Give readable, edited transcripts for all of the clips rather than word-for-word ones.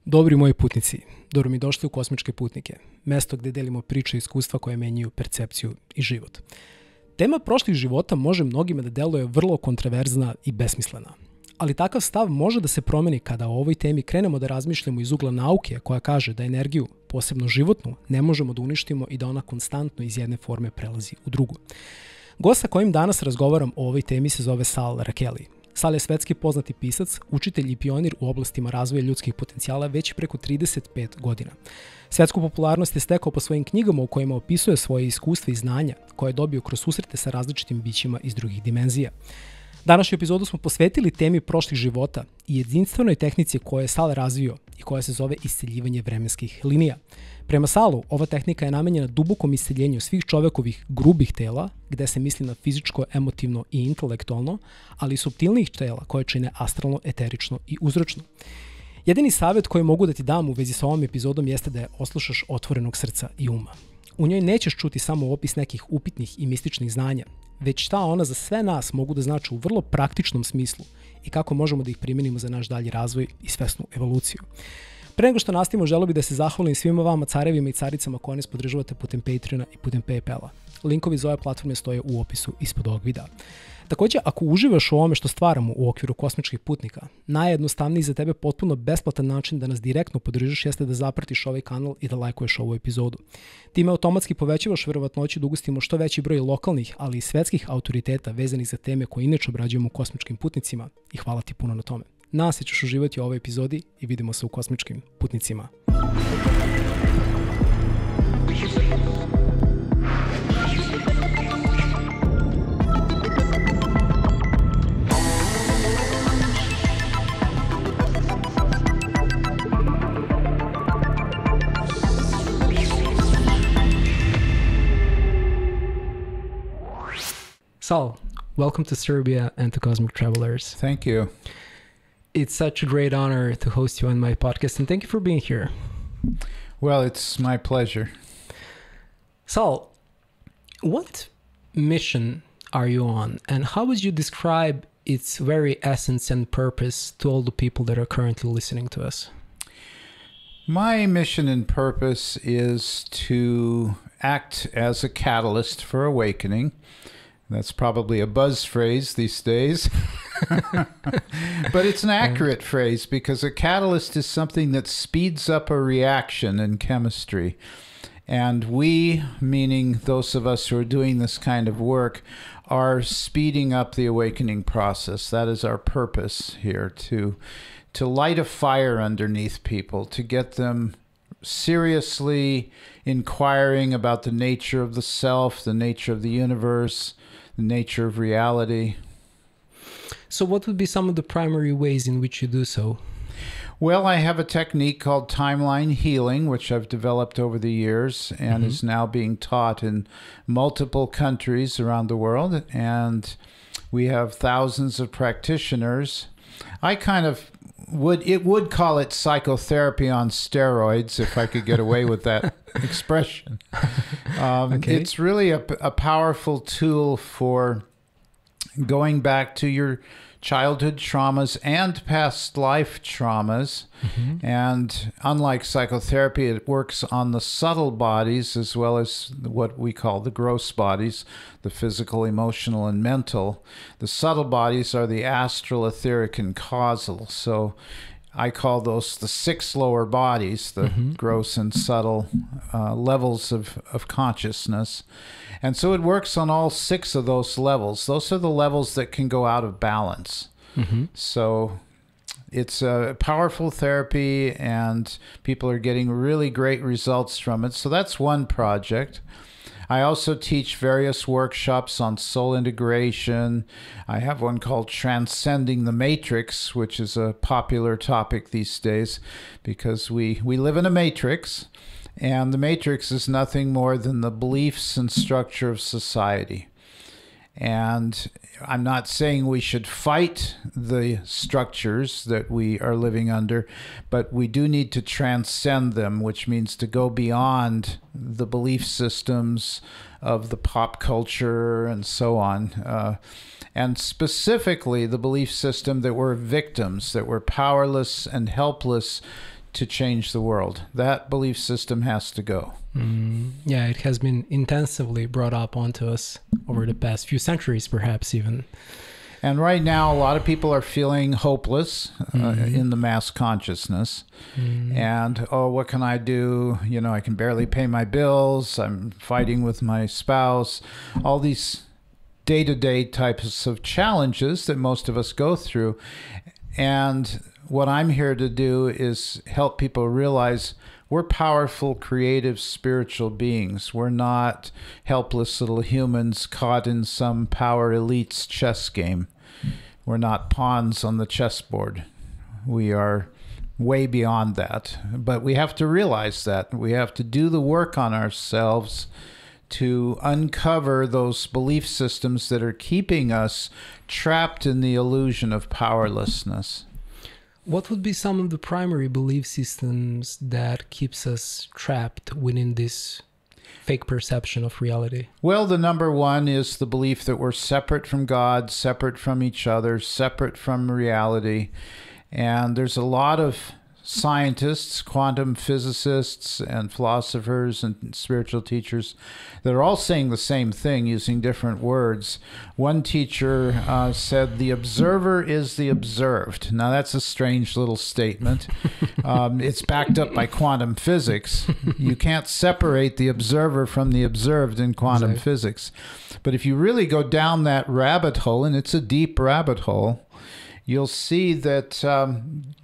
Dobri moji putnici, dobro mi došli u Kosmičke Putnike, mesto gdje delimo priče i iskustva koje menjaju percepciju i život. Tema prošlih života može mnogima da deluje vrlo kontraverzna i besmislena, ali takav stav može da se promeni kada o ovoj temi krenemo da razmišljamo iz ugla nauke koja kaže da energiju, posebno životnu, ne možemo da uništimo i da ona konstantno iz jedne forme prelazi u drugu. Gost sa kojim danas razgovaram o ovoj temi se zove Sal Rakeli. Sal je svetski poznati pisac, učitelj i pionir u oblastima razvoja ljudskih potencijala već preko 35 godina. Svetsku popularnost je stekao po svojim knjigama u kojima opisuje svoje iskustva i znanja koje je dobio kroz susrete sa različitim bićima iz drugih dimenzija. Današnju epizodu smo posvetili temi prošlih života i jedinstvenoj tehnici koju je Sal razvio i koja se zove isceljivanje vremenskih linija. Prema Salu, ova tehnika je namenjena dubokom isceljenju svih čovekovih grubih tela, gde se misli na fizičko, emotivno i intelektualno, ali i suptilnijih tela koje čine astralno, eterično i uzročno. Jedini savjet koji mogu da ti dam u vezi sa ovom epizodom jeste da je oslušaš otvorenog srca i uma. U njoj nećeš čuti samo opis nekih upitnih i mističnih znanja, već šta ona za sve nas mogu da znači u vrlo praktičnom smislu i kako možemo da ih primenimo za naš dalji razvoj i svesnu evoluciju. Pre nego što nastavimo, želeo bih da se zahvalim svima vama carevima i caricama koje nas podržavate putem Patreona i putem PayPala. Linkovi za ove platforme stoje u opisu ispod ovog videa. Također, ako uživaš u ovome što stvaramo u okviru Kosmičkih Putnika, najjednostavniji za tebe potpuno besplatan način da nas direktno podržiš jeste da zapratiš ovaj kanal i da lajkuješ ovu epizodu. Time automatski povećavaš verovatnoću da ugostimo što veći broj lokalnih, ali i svetskih autoriteta vezanih za teme koje inače obrađujemo u Kosmičkim Putnicima i hvala ti puno na tome. Nadam se ćeš uživati u ovoj epizodi i vidimo se u Kosmičkim Putnicima. Sal, welcome to Serbia and to Cosmic Travelers. Thank you. It's such a great honor to host you on my podcast, and thank you for being here. Well, it's my pleasure. Sal, what mission are you on, and how would you describe its very essence and purpose to all the people that are currently listening to us? My mission and purpose is to act as a catalyst for awakening. That's probably a buzz phrase these days. But it's an accurate phrase because a catalyst is something that speeds up a reaction in chemistry. And we, meaning those of us who are doing this kind of work, are speeding up the awakening process. That is our purpose here, to light a fire underneath people, to get them seriously inquiring about the nature of the self, the nature of the universe, the nature of reality. So what would be some of the primary ways in which you do so? Well, I have a technique called timeline healing, which I've developed over the years and is now being taught in multiple countries around the world. And we have thousands of practitioners. I kind of would call it psychotherapy on steroids if I could get away with that expression. Okay. It's really a powerful tool for going back to your childhood traumas and past life traumas. And unlike psychotherapy, it works on the subtle bodies as well as what we call the gross bodies, the physical, emotional, and mental. The subtle bodies are the astral, etheric, and causal. So I call those the six lower bodies, the gross and subtle levels of consciousness. And so it works on all six of those levels. Those are the levels that can go out of balance. So it's a powerful therapy and people are getting really great results from it. So that's one project. I also teach various workshops on soul integration. I have one called Transcending the Matrix, which is a popular topic these days because we live in a matrix, and the matrix is nothing more than the beliefs and structure of society. And I'm not saying we should fight the structures that we are living under, but we do need to transcend them, which means to go beyond the belief systems of the pop culture and so on. And specifically the belief system that we're victims, that we're powerless and helpless to change the world. That belief system has to go. Yeah, it has been intensively brought up onto us over the past few centuries, perhaps even. And right now, a lot of people are feeling hopeless in the mass consciousness. And, oh, what can I do? You know, I can barely pay my bills. I'm fighting with my spouse. All these day-to-day types of challenges that most of us go through. And what I'm here to do is help people realize we're powerful, creative, spiritual beings. We're not helpless little humans caught in some power elite's chess game. We're not pawns on the chessboard. We are way beyond that. But we have to realize that. We have to do the work on ourselves to uncover those belief systems that are keeping us trapped in the illusion of powerlessness. What would be some of the primary belief systems that keeps us trapped within this fake perception of reality? Well, the number one is the belief that we're separate from God, separate from each other, separate from reality. And there's a lot of scientists, quantum physicists, and philosophers and spiritual teachers that are all saying the same thing using different words. One teacher said, the observer is the observed. Now, that's a strange little statement. It's backed up by quantum physics. You can't separate the observer from the observed in quantum physics. But if you really go down that rabbit hole, and it's a deep rabbit hole, you'll see that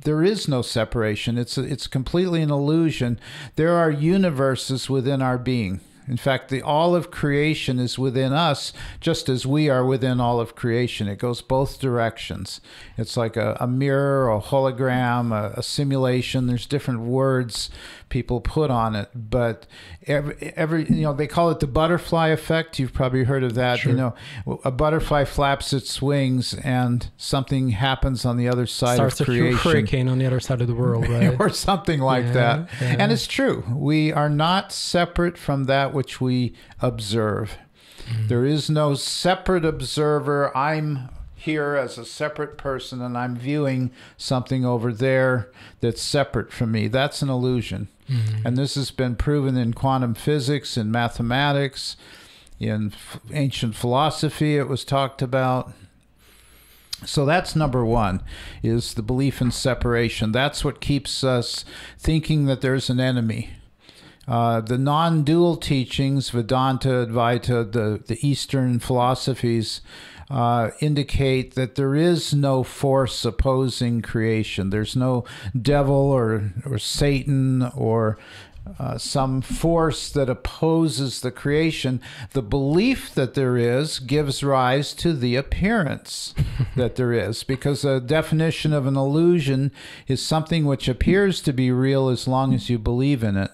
there is no separation. It's completely an illusion. There are universes within our being. In fact, all of creation is within us, just as we are within all of creation. It goes both directions. It's like a mirror, a hologram, a simulation. There's different words people put on it, but every you know, they call it the butterfly effect. You've probably heard of that. Sure. You know, a butterfly flaps its wings and something happens on the other side of creation. Starts a hurricane on the other side of the world, right? Or something like that. Yeah. And it's true. We are not separate from that which we observe. There is no separate observer. I'm here as a separate person and I'm viewing something over there that's separate from me. That's an illusion. And this has been proven in quantum physics, in mathematics, in ancient philosophy. It was talked about. So that's number one, is the belief in separation. That's what keeps us thinking that there's an enemy. The non-dual teachings, Vedanta, Advaita, the Eastern philosophies, indicate that there is no force opposing creation. There's no devil or Satan or some force that opposes the creation. The belief that there is gives rise to the appearance that there is, because a definition of an illusion is something which appears to be real as long as you believe in it.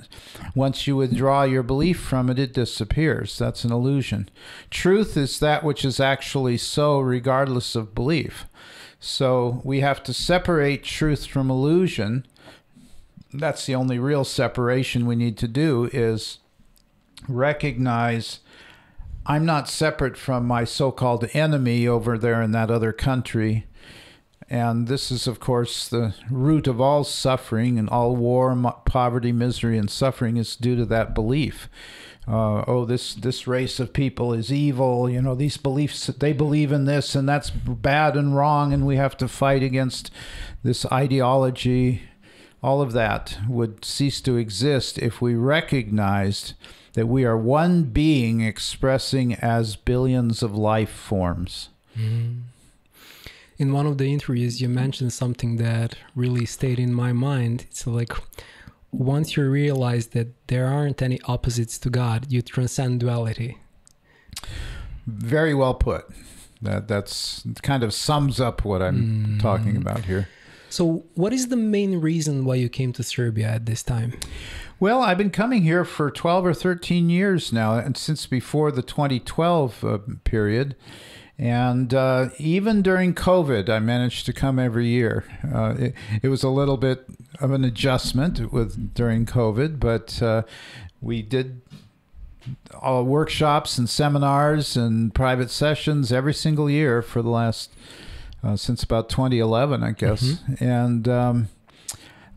Once you withdraw your belief from it, it disappears. That's an illusion. Truth is that which is actually so, regardless of belief. So we have to separate truth from illusion. That's the only real separation we need to do, is recognize I'm not separate from my so-called enemy over there in that other country. And this is, of course, the root of all suffering, and all war, poverty, misery, and suffering is due to that belief. Oh, this race of people is evil. You know, these beliefs, they believe in this, and that's bad and wrong, and we have to fight against this ideology. All of that would cease to exist if we recognized that we are one being expressing as billions of life forms. In one of the interviews, you mentioned something that really stayed in my mind. It's like, once you realize that there aren't any opposites to God, you transcend duality. Very well put. That's kind of sums up what I'm talking about here. So what is the main reason why you came to Serbia at this time? Well, I've been coming here for 12 or 13 years now, and since before the 2012 period. And even during COVID, I managed to come every year. It was a little bit of an adjustment during COVID, but we did all workshops and seminars and private sessions every single year for the last, since about 2011, I guess. And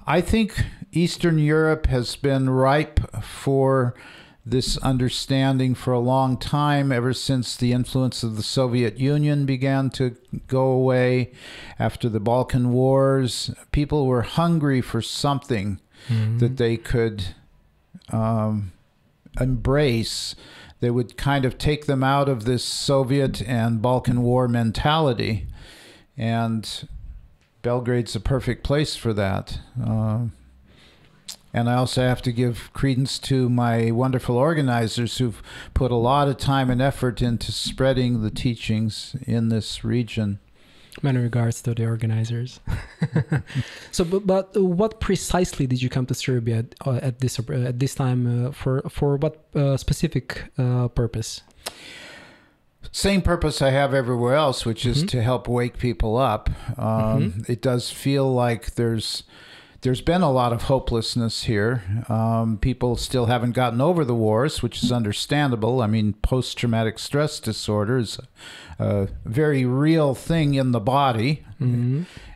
I think Eastern Europe has been ripe for this understanding for a long time, ever since the influence of the Soviet Union began to go away. After the Balkan Wars, people were hungry for something that they could embrace. They would kind of take them out of this Soviet and Balkan War mentality. And Belgrade's a perfect place for that. And I also have to give credence to my wonderful organizers who've put a lot of time and effort into spreading the teachings in this region. Many regards to the organizers. So, but what precisely did you come to Serbia at this time for what specific purpose? Same purpose I have everywhere else, which is to help wake people up. It does feel like there's been a lot of hopelessness here. People still haven't gotten over the wars, which is understandable. I mean, post-traumatic stress disorder is a very real thing in the body.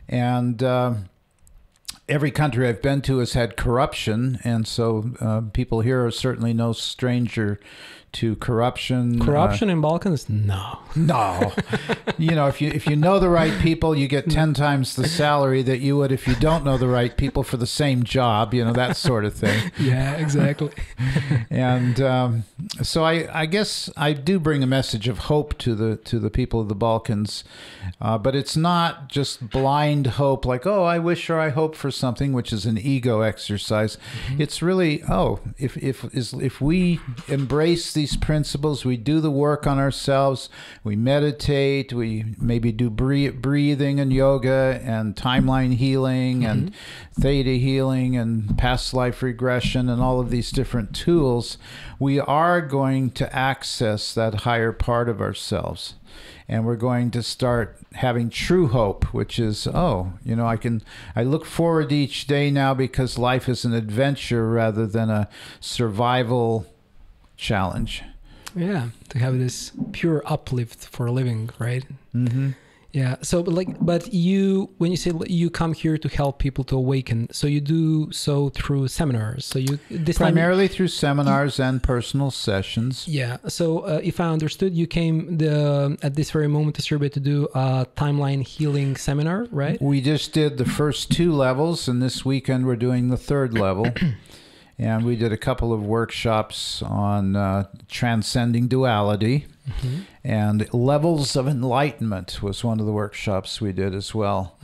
And every country I've been to has had corruption. And so people here are certainly no stranger to corruption. Corruption in Balkans? No. No. You know, if you know the right people, you get 10 times the salary that you would if you don't know the right people for the same job, you know, that sort of thing. Yeah, exactly. And so I guess I do bring a message of hope to the people of the Balkans, but it's not just blind hope like, oh, I wish or I hope for something, which is an ego exercise. It's really, oh, if we embrace these principles, we do the work on ourselves, we meditate, we maybe do breathing and yoga and timeline healing and theta healing and past life regression and all of these different tools, we are going to access that higher part of ourselves. And we're going to start having true hope, which is, oh, you know, I look forward to each day now because life is an adventure rather than a survival challenge. Yeah, to have this pure uplift for a living, right? Yeah. So, but you, when you say you come here to help people to awaken, so you do so through seminars. So you primarily through seminars and personal sessions. Yeah. So, if I understood, you came at this very moment to Serbia to do a timeline healing seminar, right? We just did the first 2 levels, and this weekend we're doing the 3rd level. And we did a couple of workshops on transcending duality, and levels of enlightenment was one of the workshops we did as well.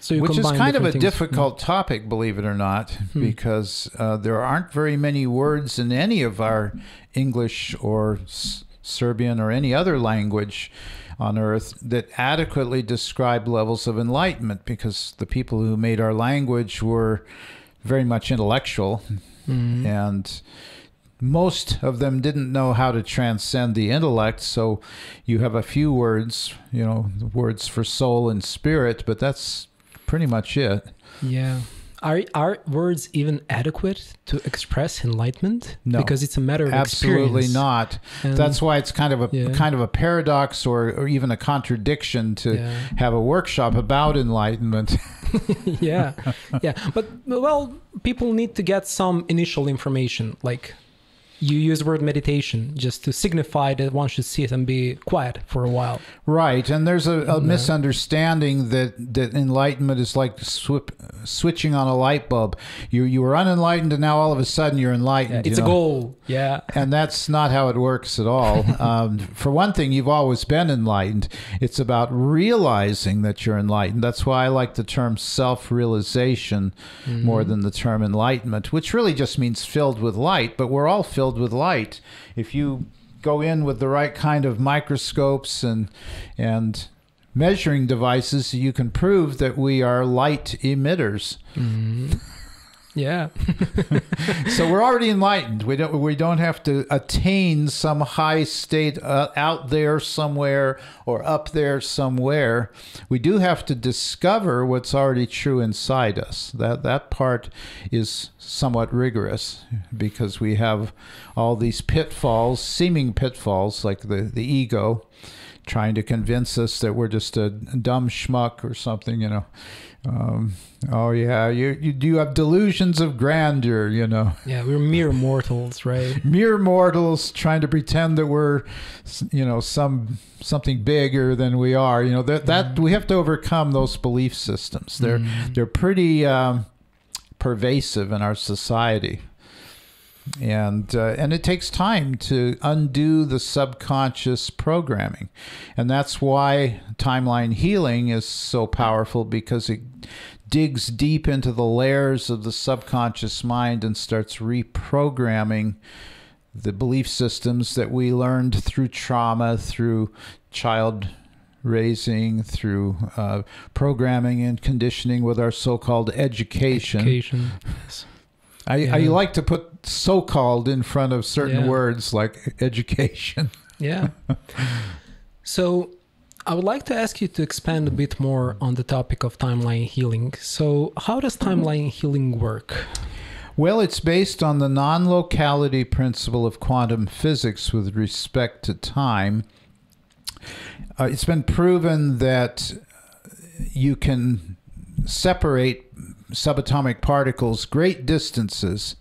So which is kind of a difficult topic, believe it or not, because there aren't very many words in any of our English or Serbian or any other language on earth that adequately describe levels of enlightenment, because the people who made our language were very much intellectual. And most of them didn't know how to transcend the intellect, so you have a few words, you know, words for soul and spirit, but that's pretty much it. Yeah. Are words even adequate to express enlightenment? No, because it's a matter of absolutely experience. Not. And that's why it's kind of a paradox or even a contradiction to have a workshop about enlightenment. Yeah. But well, people need to get some initial information, like you use the word meditation just to signify that one should sit and be quiet for a while. Right. And there's a misunderstanding that enlightenment is like switching on a light bulb. You were unenlightened and now all of a sudden you're enlightened. It's a goal. Yeah. And that's not how it works at all. For one thing, you've always been enlightened. It's about realizing that you're enlightened. That's why I like the term self-realization more than the term enlightenment, which really just means filled with light, but we're all filled with light. If you go in with the right kind of microscopes and measuring devices, you can prove that we are light emitters. Yeah. So we're already enlightened. We don't have to attain some high state out there somewhere or up there somewhere. We do have to discover what's already true inside us. That part is somewhat rigorous because we have all these pitfalls, seeming pitfalls like the ego, trying to convince us that we're just a dumb schmuck or something, you know. Oh yeah, you have delusions of grandeur, you know. Yeah, we're mere mortals, right? Mere mortals trying to pretend that we're, you know, something bigger than we are. You know, that we have to overcome those belief systems. They're pretty pervasive in our society. And it takes time to undo the subconscious programming. And that's why timeline healing is so powerful, because it digs deep into the layers of the subconscious mind and starts reprogramming the belief systems that we learned through trauma, through child raising, through programming and conditioning with our so-called education. Yes. I like to put so-called in front of certain words like education. Yeah. So I would like to ask you to expand a bit more on the topic of timeline healing. So how does timeline healing work? Well, it's based on the non-locality principle of quantum physics with respect to time. It's been proven that you can separate subatomic particles great distances,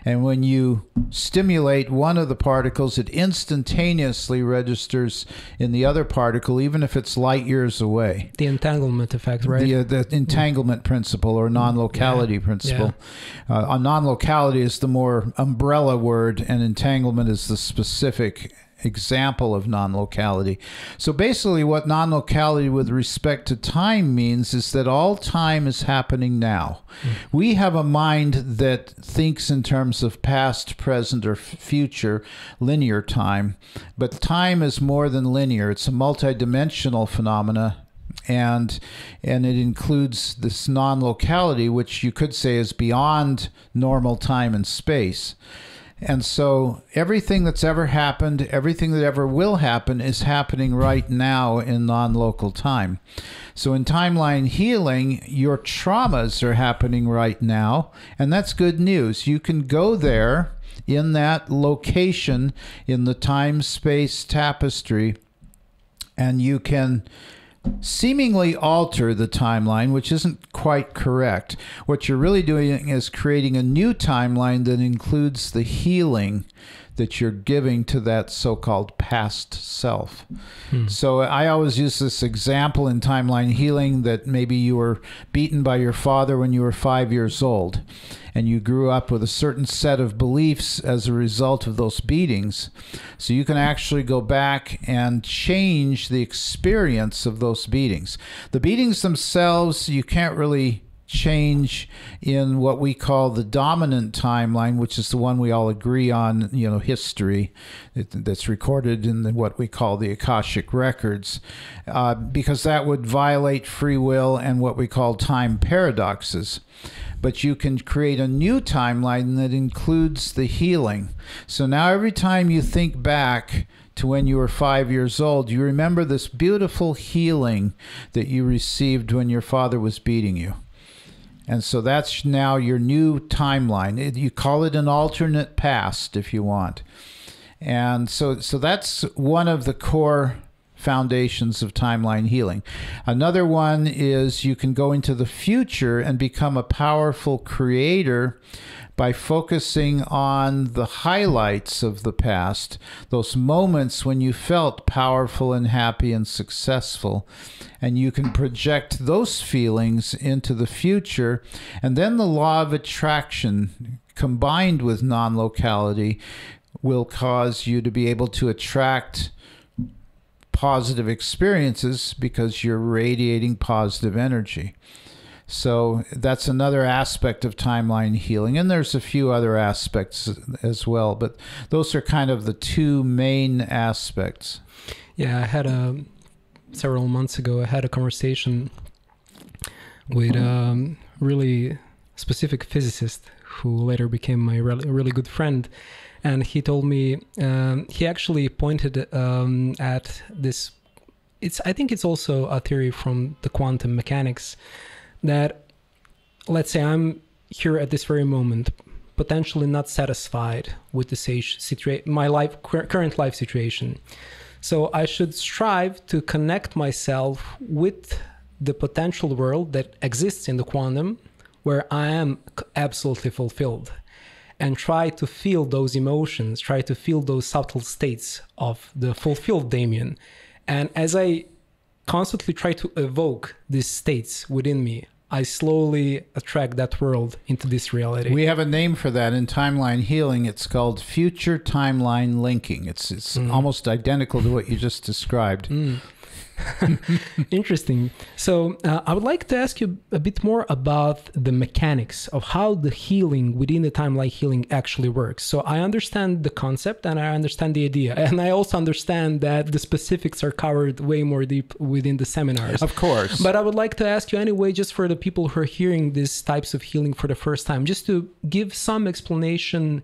and when you stimulate one of the particles, it instantaneously registers in the other particle, even if it's light years away. The entanglement effect, right? The entanglement principle, or non-locality principle. Non-locality is the more umbrella word, and entanglement is the specific example of non-locality. So basically what non-locality with respect to time means is that all time is happening now. We have a mind that thinks in terms of past, present, or future, linear time, but time is more than linear. It's a multidimensional phenomena, and it includes this non-locality, which you could say is beyond normal time and space. And so everything that's ever happened, everything that ever will happen, is happening right now in non-local time. So in timeline healing, your traumas are happening right now, and that's good news. You can go there in that location in the time-space tapestry, and you can seemingly alter the timeline, which isn't quite correct. What you're really doing is creating a new timeline that includes the healing that you're giving to that so-called past self. So I always use this example in timeline healing that maybe you were beaten by your father when you were 5 years old, and you grew up with a certain set of beliefs as a result of those beatings. So you can actually go back and change the experience of those beatings. The beatings themselves, you can't really change in what we call the dominant timeline, which is the one we all agree on, you know, history that's recorded in what we call the Akashic records, because that would violate free will and what we call time paradoxes. But you can create a new timeline that includes the healing. So now every time you think back to when you were 5 years old, you remember this beautiful healing that you received when your father was beating you. And so that's now your new timeline. You call it an alternate past if you want. And so that's one of the core foundations of timeline healing. Another one is you can go into the future and become a powerful creator by focusing on the highlights of the past, those moments when you felt powerful and happy and successful. And you can project those feelings into the future. And then the law of attraction combined with non-locality will cause you to be able to attract positive experiences because you're radiating positive energy. So that's another aspect of timeline healing. And there's a few other aspects as well, but those are kind of the two main aspects. Yeah, I had several months ago, I had a conversation with a really specific physicist who later became my really good friend. And he told me, he actually pointed at this, I think it's also a theory from the quantum mechanics, that let's say I'm here at this very moment, potentially not satisfied with the my current life situation. So I should strive to connect myself with the potential world that exists in the quantum, where I am absolutely fulfilled, and try to feel those emotions, try to feel those subtle states of the fulfilled Damien. And as I constantly try to evoke these states within me, I slowly attract that world into this reality. We have a name for that in timeline healing. It's called future timeline linking. It's almost identical to what you just described. Interesting. So I would like to ask you a bit more about the mechanics of how the healing within the timeline healing actually works. So I understand the concept and I understand the idea. And I also understand that the specifics are covered way more deep within the seminars. Of course. But I would like to ask you anyway, just for the people who are hearing these types of healing for the first time, just to give some explanation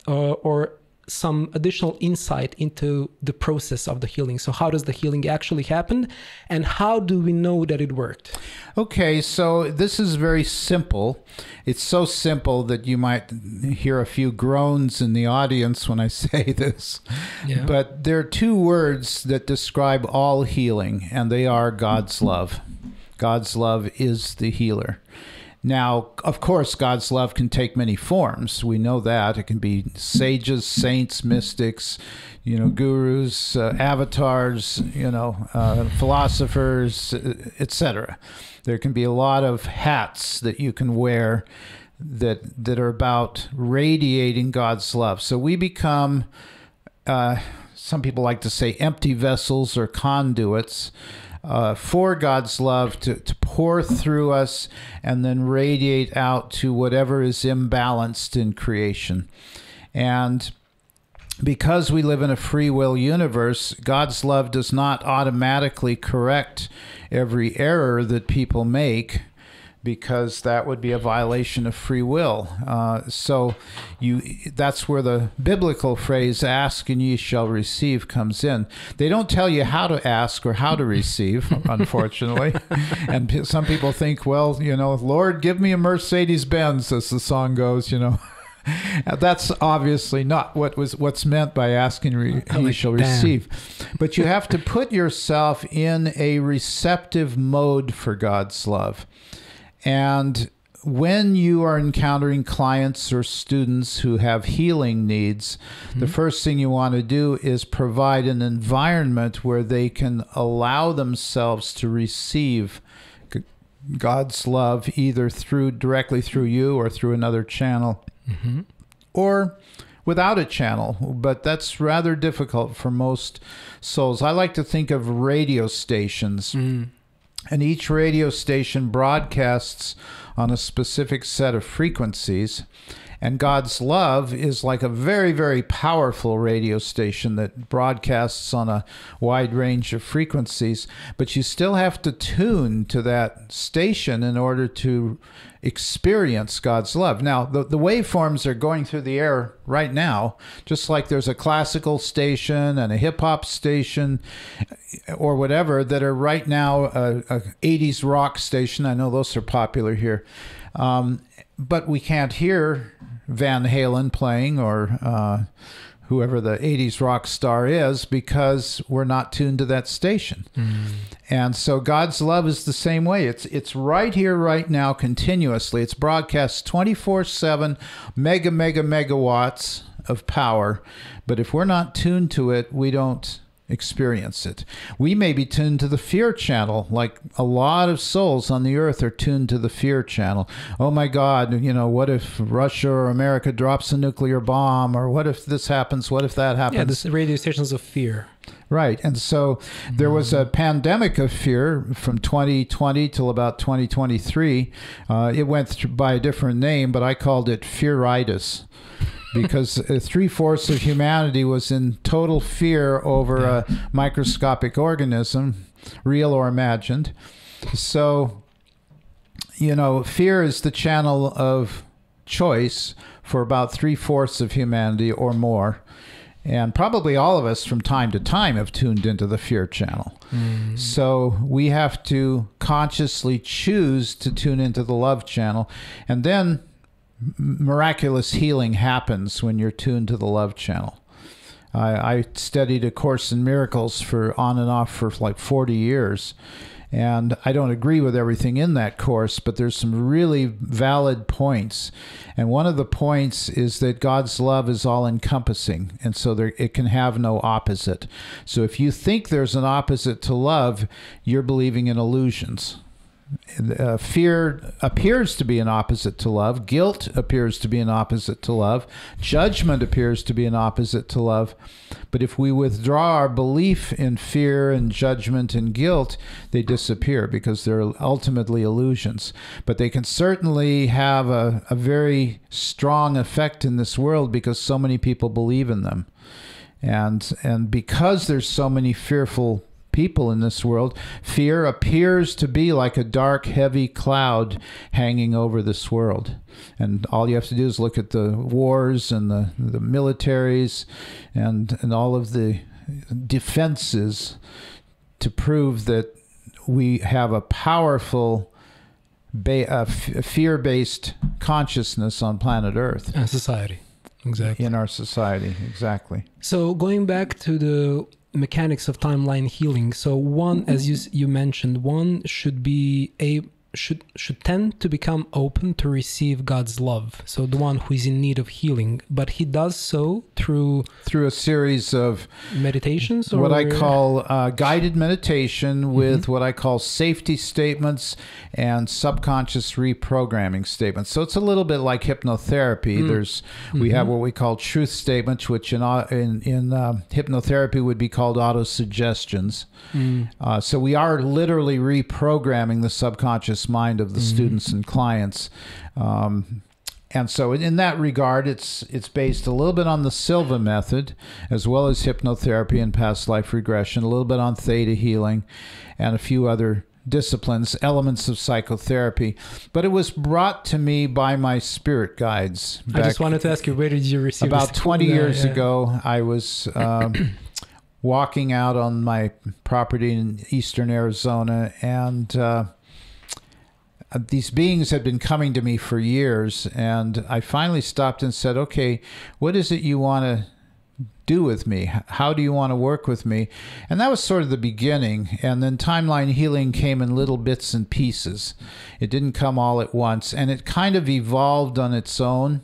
or some additional insight into the process of the healing. So how does the healing actually happen, and how do we know that it worked? Okay, so this is very simple. It's so simple that you might hear a few groans in the audience when I say this. Yeah. But there are two words that describe all healing, and they are God's love. God's love is the healer. Now, of course, God's love can take many forms. We know that. It can be sages, saints, mystics, gurus, avatars, philosophers, etc. There can be a lot of hats that you can wear that are about radiating God's love. So we become, some people like to say, empty vessels or conduits for God's love to pour through us and then radiate out to whatever is imbalanced in creation. And because we live in a free will universe, God's love does not automatically correct every error that people make, because that would be a violation of free will. So that's where the biblical phrase, ask and ye shall receive, comes in. They don't tell you how to ask or how to receive, unfortunately. And some people think, well, Lord, give me a Mercedes-Benz, as the song goes, That's obviously not what's meant by asking you shall receive. But you have to put yourself in a receptive mode for God's love. And when you are encountering clients or students who have healing needs, the first thing you want to do is provide an environment where they can allow themselves to receive God's love, either directly through you or through another channel, or without a channel. But that's rather difficult for most souls. I like to think of radio stations. And each radio station broadcasts on a specific set of frequencies. And God's love is like a very, very powerful radio station that broadcasts on a wide range of frequencies. But you still have to tune to that station in order to experience God's love. Now, the waveforms are going through the air right now, just like there's a classical station and a hip-hop station or whatever that are right now a 80s rock station. I know those are popular here. But we can't hear Van Halen playing or whoever the 80s rock star is, because we're not tuned to that station. And so God's love is the same way. It's right here, right now, continuously. It's broadcast 24/7, megawatts of power. But if we're not tuned to it, we don't experience it. We may be tuned to the fear channel, like a lot of souls on the earth are tuned to the fear channel. Oh my God, what if Russia or America drops a nuclear bomb? Or what if this happens? What if that happens? Yeah, this radio stations of fear. Right. And so there was a pandemic of fear from 2020 till about 2023. It went by a different name, but I called it fearitis. Because 3/4 of humanity was in total fear over a microscopic organism, real or imagined. So, fear is the channel of choice for about 3/4 of humanity or more. And probably all of us from time to time have tuned into the fear channel. So we have to consciously choose to tune into the love channel. And then miraculous healing happens when you're tuned to the love channel. I studied A Course in Miracles for on and off for like 40 years. And I don't agree with everything in that course, but there's some really valid points. And one of the points is that God's love is all-encompassing, and so it can have no opposite. So if you think there's an opposite to love, you're believing in illusions. Fear appears to be an opposite to love. Guilt appears to be an opposite to love. Judgment appears to be an opposite to love. But if we withdraw our belief in fear and judgment and guilt, they disappear because they're ultimately illusions. But they can certainly have a very strong effect in this world because so many people believe in them. And because there's so many fearful people in this world, fear appears to be like a dark, heavy cloud hanging over this world. And all you have to do is look at the wars and the militaries and all of the defenses to prove that we have a powerful fear-based consciousness on planet Earth. And society. Exactly. In our society, exactly. So going back to the mechanics of timeline healing. So one, as you mentioned, one should be should tend to become open to receive God's love. So the one who is in need of healing, but he does so through a series of meditations, or what I call guided meditation with what I call safety statements and subconscious reprogramming statements. So it's a little bit like hypnotherapy. We have what we call truth statements, which in hypnotherapy would be called autosuggestions. So we are literally reprogramming the subconscious mind of the students and clients. And so in that regard, it's based a little bit on the Silva Method, as well as hypnotherapy and past life regression, a little bit on theta healing, and a few other disciplines, elements of psychotherapy. But it was brought to me by my spirit guides. I just wanted to ask you, where did you receive about 20 years ago, I was walking out on my property in eastern Arizona, and these beings had been coming to me for years, and I finally stopped and said, okay, what is it you want to do with me? How do you want to work with me? And that was sort of the beginning. And then timeline healing came in little bits and pieces. It didn't come all at once, and it kind of evolved on its own.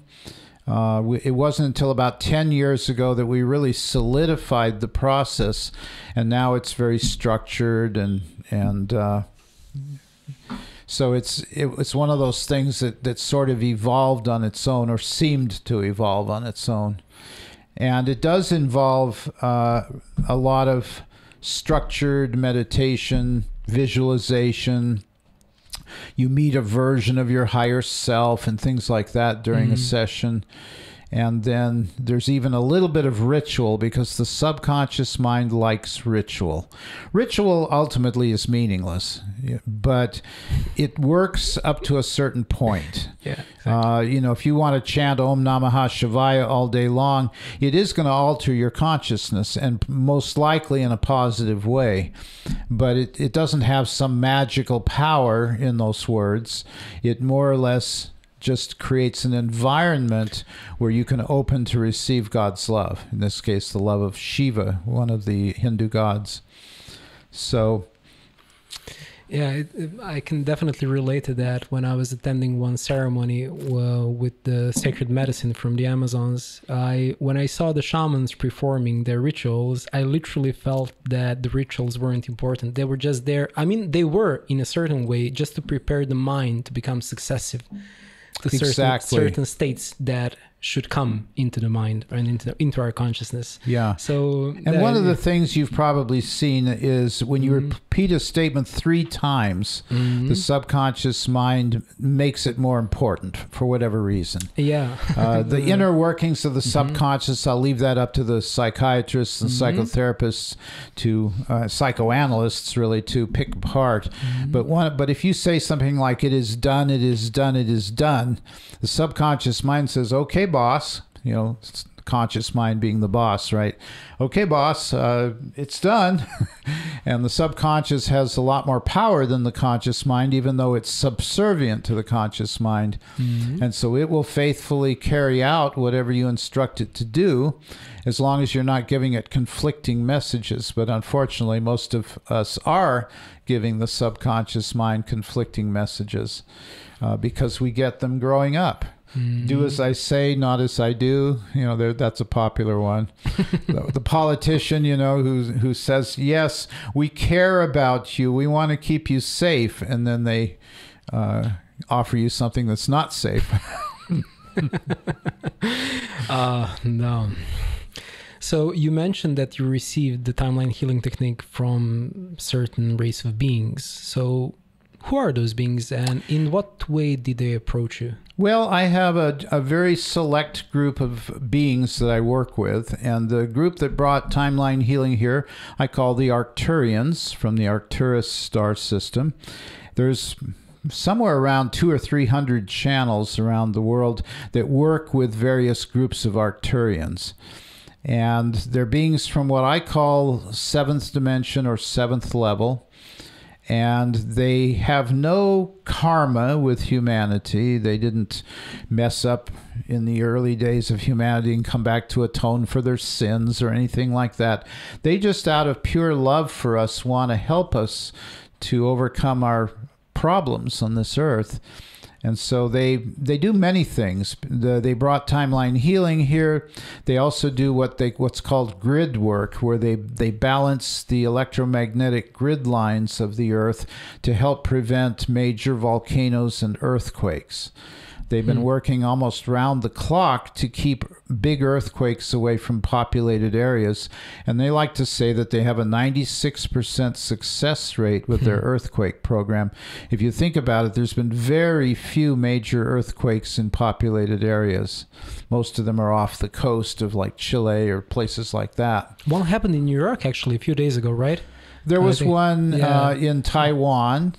It wasn't until about 10 years ago that we really solidified the process, and now it's very structured and so it's one of those things that sort of evolved on its own, or seemed to evolve on its own. And it does involve a lot of structured meditation, visualization. You meet a version of your higher self and things like that during a session. And then there's even a little bit of ritual, because the subconscious mind likes ritual. Ritual ultimately is meaningless, but it works up to a certain point. Yeah, exactly. You know, if you want to chant Om Namaha Shivaya all day long, it is going to alter your consciousness, and most likely in a positive way. But it doesn't have some magical power in those words. It more or less just creates an environment where you can open to receive God's love. In this case, the love of Shiva, one of the Hindu gods. So, yeah, I can definitely relate to that. When I was attending one ceremony with the sacred medicine from the Amazons, when I saw the shamans performing their rituals, I literally felt that the rituals weren't important. They were just there. I mean, they were in a certain way just to prepare the mind to become successive to certain states that should come into the mind and into our consciousness. Yeah. So, and one of the things you've probably seen is when you repeat a statement 3 times, the subconscious mind makes it more important for whatever reason. Yeah. The inner workings of the subconscious, I'll leave that up to the psychiatrists and psychotherapists, to psychoanalysts really, to pick apart. But if you say something like "it is done, it is done, it is done," the subconscious mind says, "Okay, boss, you know, conscious mind being the boss, right? Okay, boss, it's done. And the subconscious has a lot more power than the conscious mind, even though it's subservient to the conscious mind. And so it will faithfully carry out whatever you instruct it to do, as long as you're not giving it conflicting messages. But unfortunately, most of us are giving the subconscious mind conflicting messages because we get them growing up. Do as I say, not as I do. You know, that's a popular one. The politician, you know, who says, yes, we care about you. We want to keep you safe. And then they offer you something that's not safe. No. So you mentioned that you received the timeline healing technique from certain race of beings. So who are those beings, and in what way did they approach you? Well, I have a very select group of beings that I work with, and the group that brought timeline healing here, I call the Arcturians, from the Arcturus star system. There's somewhere around 200 or 300 channels around the world that work with various groups of Arcturians. And they're beings from what I call 7th dimension or 7th level. And they have no karma with humanity. They didn't mess up in the early days of humanity and come back to atone for their sins or anything like that. They just, out of pure love for us, want to help us to overcome our problems on this earth. And so they do many things. They brought timeline healing here. They also do what's called grid work, where they balance the electromagnetic grid lines of the Earth to help prevent major volcanoes and earthquakes. They've been working almost round the clock to keep big earthquakes away from populated areas. And they like to say that they have a 96% success rate with their earthquake program. If you think about it, there's been very few major earthquakes in populated areas. Most of them are off the coast of like Chile or places like that. One happened in New York actually a few days ago, right? There was one in Taiwan.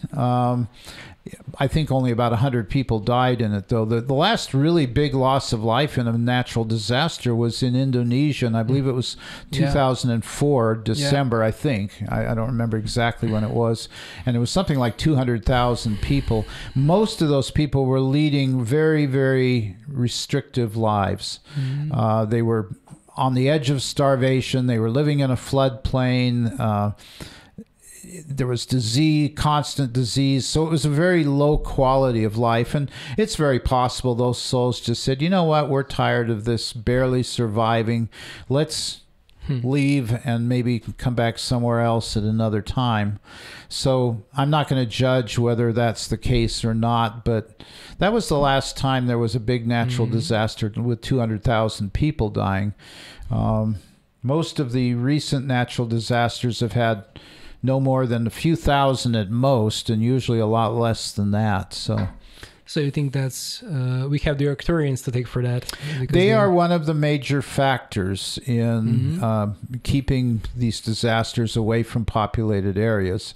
I think only about 100 people died in it, though. The last really big loss of life in a natural disaster was in Indonesia, and I believe it was 2004, December, I think. I don't remember exactly when it was. And it was something like 200,000 people. Most of those people were leading very, very restrictive lives. They were on the edge of starvation. They were living in a floodplain. There was disease, constant disease. So it was a very low quality of life. And it's very possible those souls just said, you know what, we're tired of this barely surviving. Let's leave and maybe come back somewhere else at another time. So I'm not going to judge whether that's the case or not, but that was the last time there was a big natural disaster with 200,000 people dying. Most of the recent natural disasters have had no more than a few thousand at most, and usually a lot less than that. So you think that's we have the Arcturians to take for that? They are one of the major factors in keeping these disasters away from populated areas.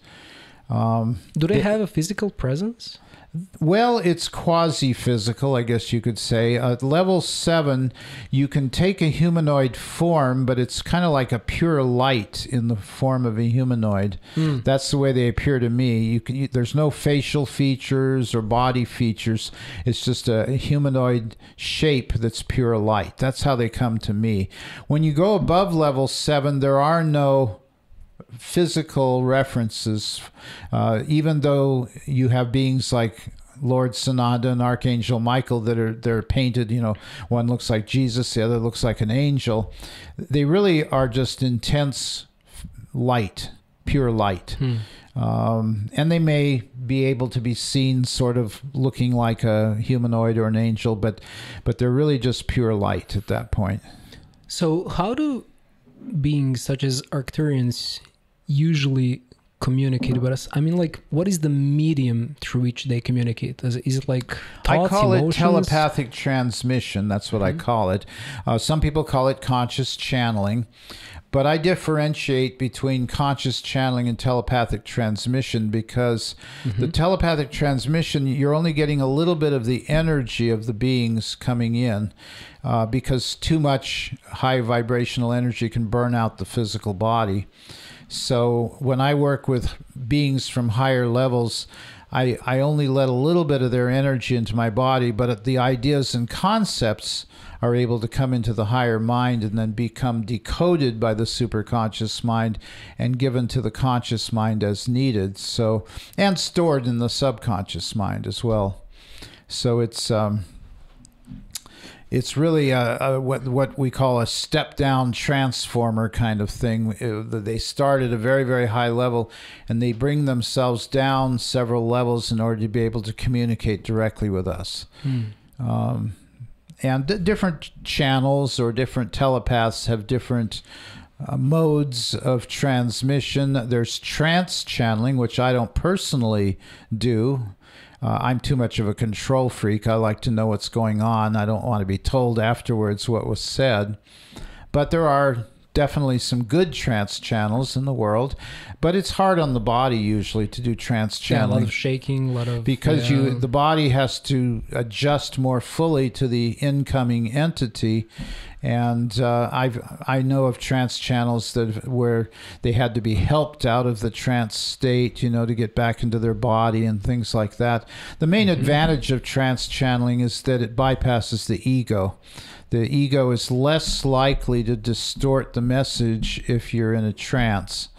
Do they have a physical presence? Well, it's quasi-physical, I guess you could say. At level 7, you can take a humanoid form, but it's kind of like a pure light in the form of a humanoid. That's the way they appear to me. There's no facial features or body features. It's just a humanoid shape that's pure light. That's how they come to me. When you go above level 7, there are no physical references, even though you have beings like Lord Sananda and Archangel Michael they're painted, you know, one looks like Jesus, the other looks like an angel. They really are just intense light, pure light. And they may be able to be seen sort of looking like a humanoid or an angel, but they're really just pure light at that point. So how do beings such as Arcturians usually communicate with us? I mean, like, what is the medium through which they communicate? Is it like thoughts, I call emotions? it telepathic transmission. That's what I call it. Some people call it conscious channeling. But I differentiate between conscious channeling and telepathic transmission because the telepathic transmission, you're only getting a little bit of the energy of the beings coming in because too much high vibrational energy can burn out the physical body. So when I work with beings from higher levels, I only let a little bit of their energy into my body, but the ideas and concepts are able to come into the higher mind and then become decoded by the superconscious mind and given to the conscious mind as needed. So, and stored in the subconscious mind as well. So it's really what we call a step-down transformer kind of thing. They start at a very, very high level, and they bring themselves down several levels in order to be able to communicate directly with us. And different channels or different telepaths have different modes of transmission. There's trance channeling, which I don't personally do. I'm too much of a control freak. I like to know what's going on. I don't want to be told afterwards what was said. But there are definitely some good trance channels in the world, but it's hard on the body usually to do trance channeling. Yeah, a lot of shaking, a lot of... Because the body has to adjust more fully to the incoming entity. And I know of trance channels where they had to be helped out of the trance state, you know, to get back into their body and things like that. The main advantage of trance channeling is that it bypasses the ego. The ego is less likely to distort the message if you're in a trance.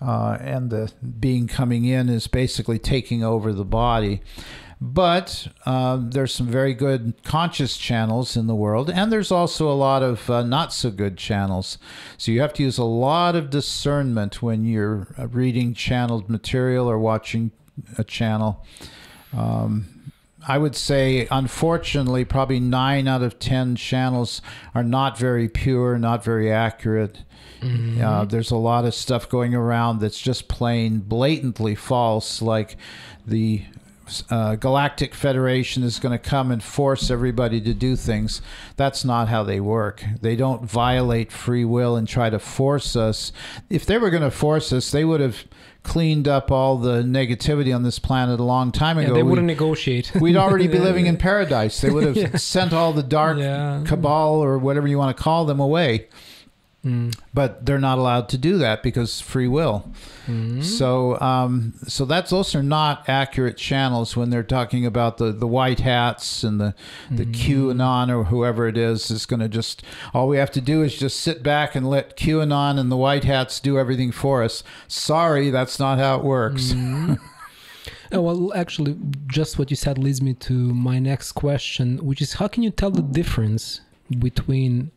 And the being coming in is basically taking over the body. But there's some very good conscious channels in the world, and there's also a lot of not so good channels. So you have to use a lot of discernment when you're reading channeled material or watching a channel. I would say, unfortunately, probably 9 out of 10 channels are not very pure, not very accurate. There's a lot of stuff going around that's just plain blatantly false, like the Galactic Federation is going to come and force everybody to do things. That's not how they work. They don't violate free will and try to force us. If they were going to force us, they would have cleaned up all the negativity on this planet a long time ago. Yeah, they wouldn't negotiate. We'd already be living in paradise. They would have sent all the dark cabal or whatever you want to call them away. But they're not allowed to do that because free will. So those are not accurate channels when they're talking about the white hats and the QAnon or whoever it is going to just, all we have to do is just sit back and let QAnon and the white hats do everything for us. Sorry, that's not how it works. Well, actually, just what you said leads me to my next question, which is how can you tell the difference between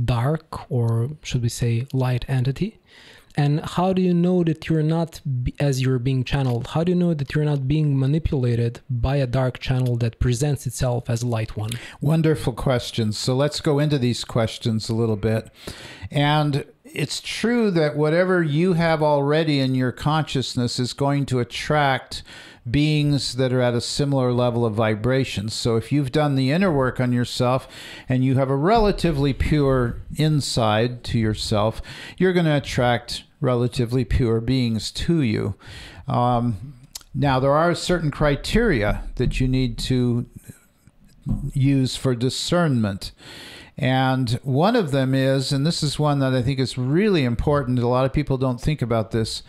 dark, or should we say light entity, and how do you know that you're not, as you're being channeled, how do you know that you're not being manipulated by a dark channel that presents itself as a light one? Wonderful questions. So let's go into these questions a little bit. And it's true that whatever you have already in your consciousness is going to attract beings that are at a similar level of vibration. So if you've done the inner work on yourself and you have a relatively pure inside to yourself, you're going to attract relatively pure beings to you. Now, there are certain criteria that you need to use for discernment. And one of them is, and this is one that I think is really important, a lot of people don't think about this,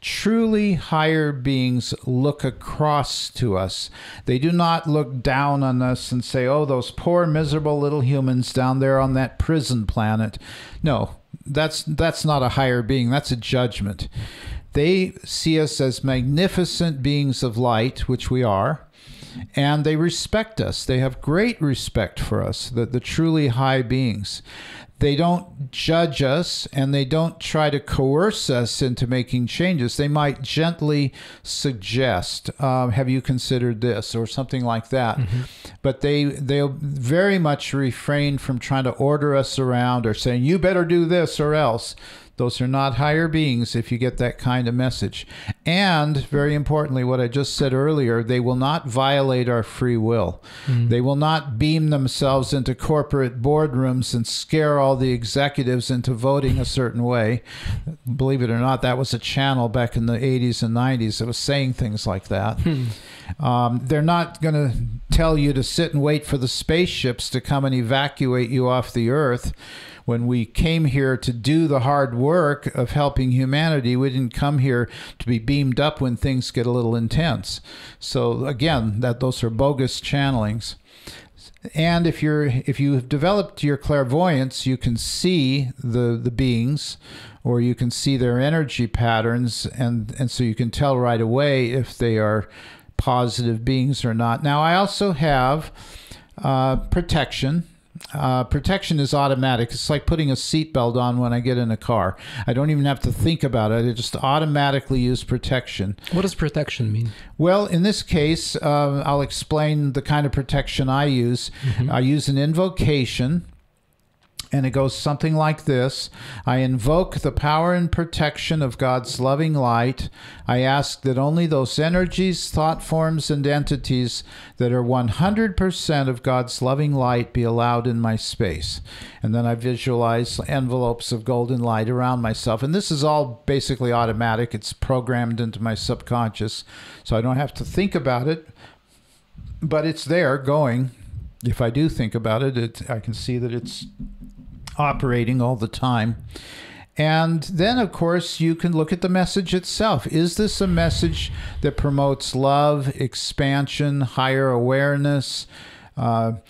truly higher beings look across to us. They do not look down on us and say, oh, those poor miserable little humans down there on that prison planet. No, that's not a higher being. That's a judgment. They see us as magnificent beings of light, which we are, and they respect us. They have great respect for us, the truly high beings. They don't judge us, and they don't try to coerce us into making changes. They might gently suggest, have you considered this, or something like that. But they'll very much refrain from trying to order us around or saying, you better do this or else. Those are not higher beings if you get that kind of message. And very importantly, what I just said earlier, they will not violate our free will. They will not beam themselves into corporate boardrooms and scare all the executives into voting a certain way. Believe it or not, that was a channel back in the 80s and 90s that was saying things like that. They're not going to tell you to sit and wait for the spaceships to come and evacuate you off the earth. When we came here to do the hard work of helping humanity, we didn't come here to be beamed up when things get a little intense. So again, those are bogus channelings. And if you've developed your clairvoyance, you can see the beings, or you can see their energy patterns, and so you can tell right away if they are positive beings or not. Now, I also have protection. Protection is automatic. It's like putting a seatbelt on when I get in a car. I don't even have to think about it. I just automatically use protection. What does protection mean? Well, in this case, I'll explain the kind of protection I use. I use an invocation, and it goes something like this. I invoke the power and protection of God's loving light. I ask that only those energies, thought forms, and entities that are 100% of God's loving light be allowed in my space. And then I visualize envelopes of golden light around myself. And this is all basically automatic. It's programmed into my subconscious, so I don't have to think about it, but it's there going. If I do think about it, I can see that it's operating all the time. And then, of course, you can look at the message itself. Is this a message that promotes love, expansion, higher awareness? Are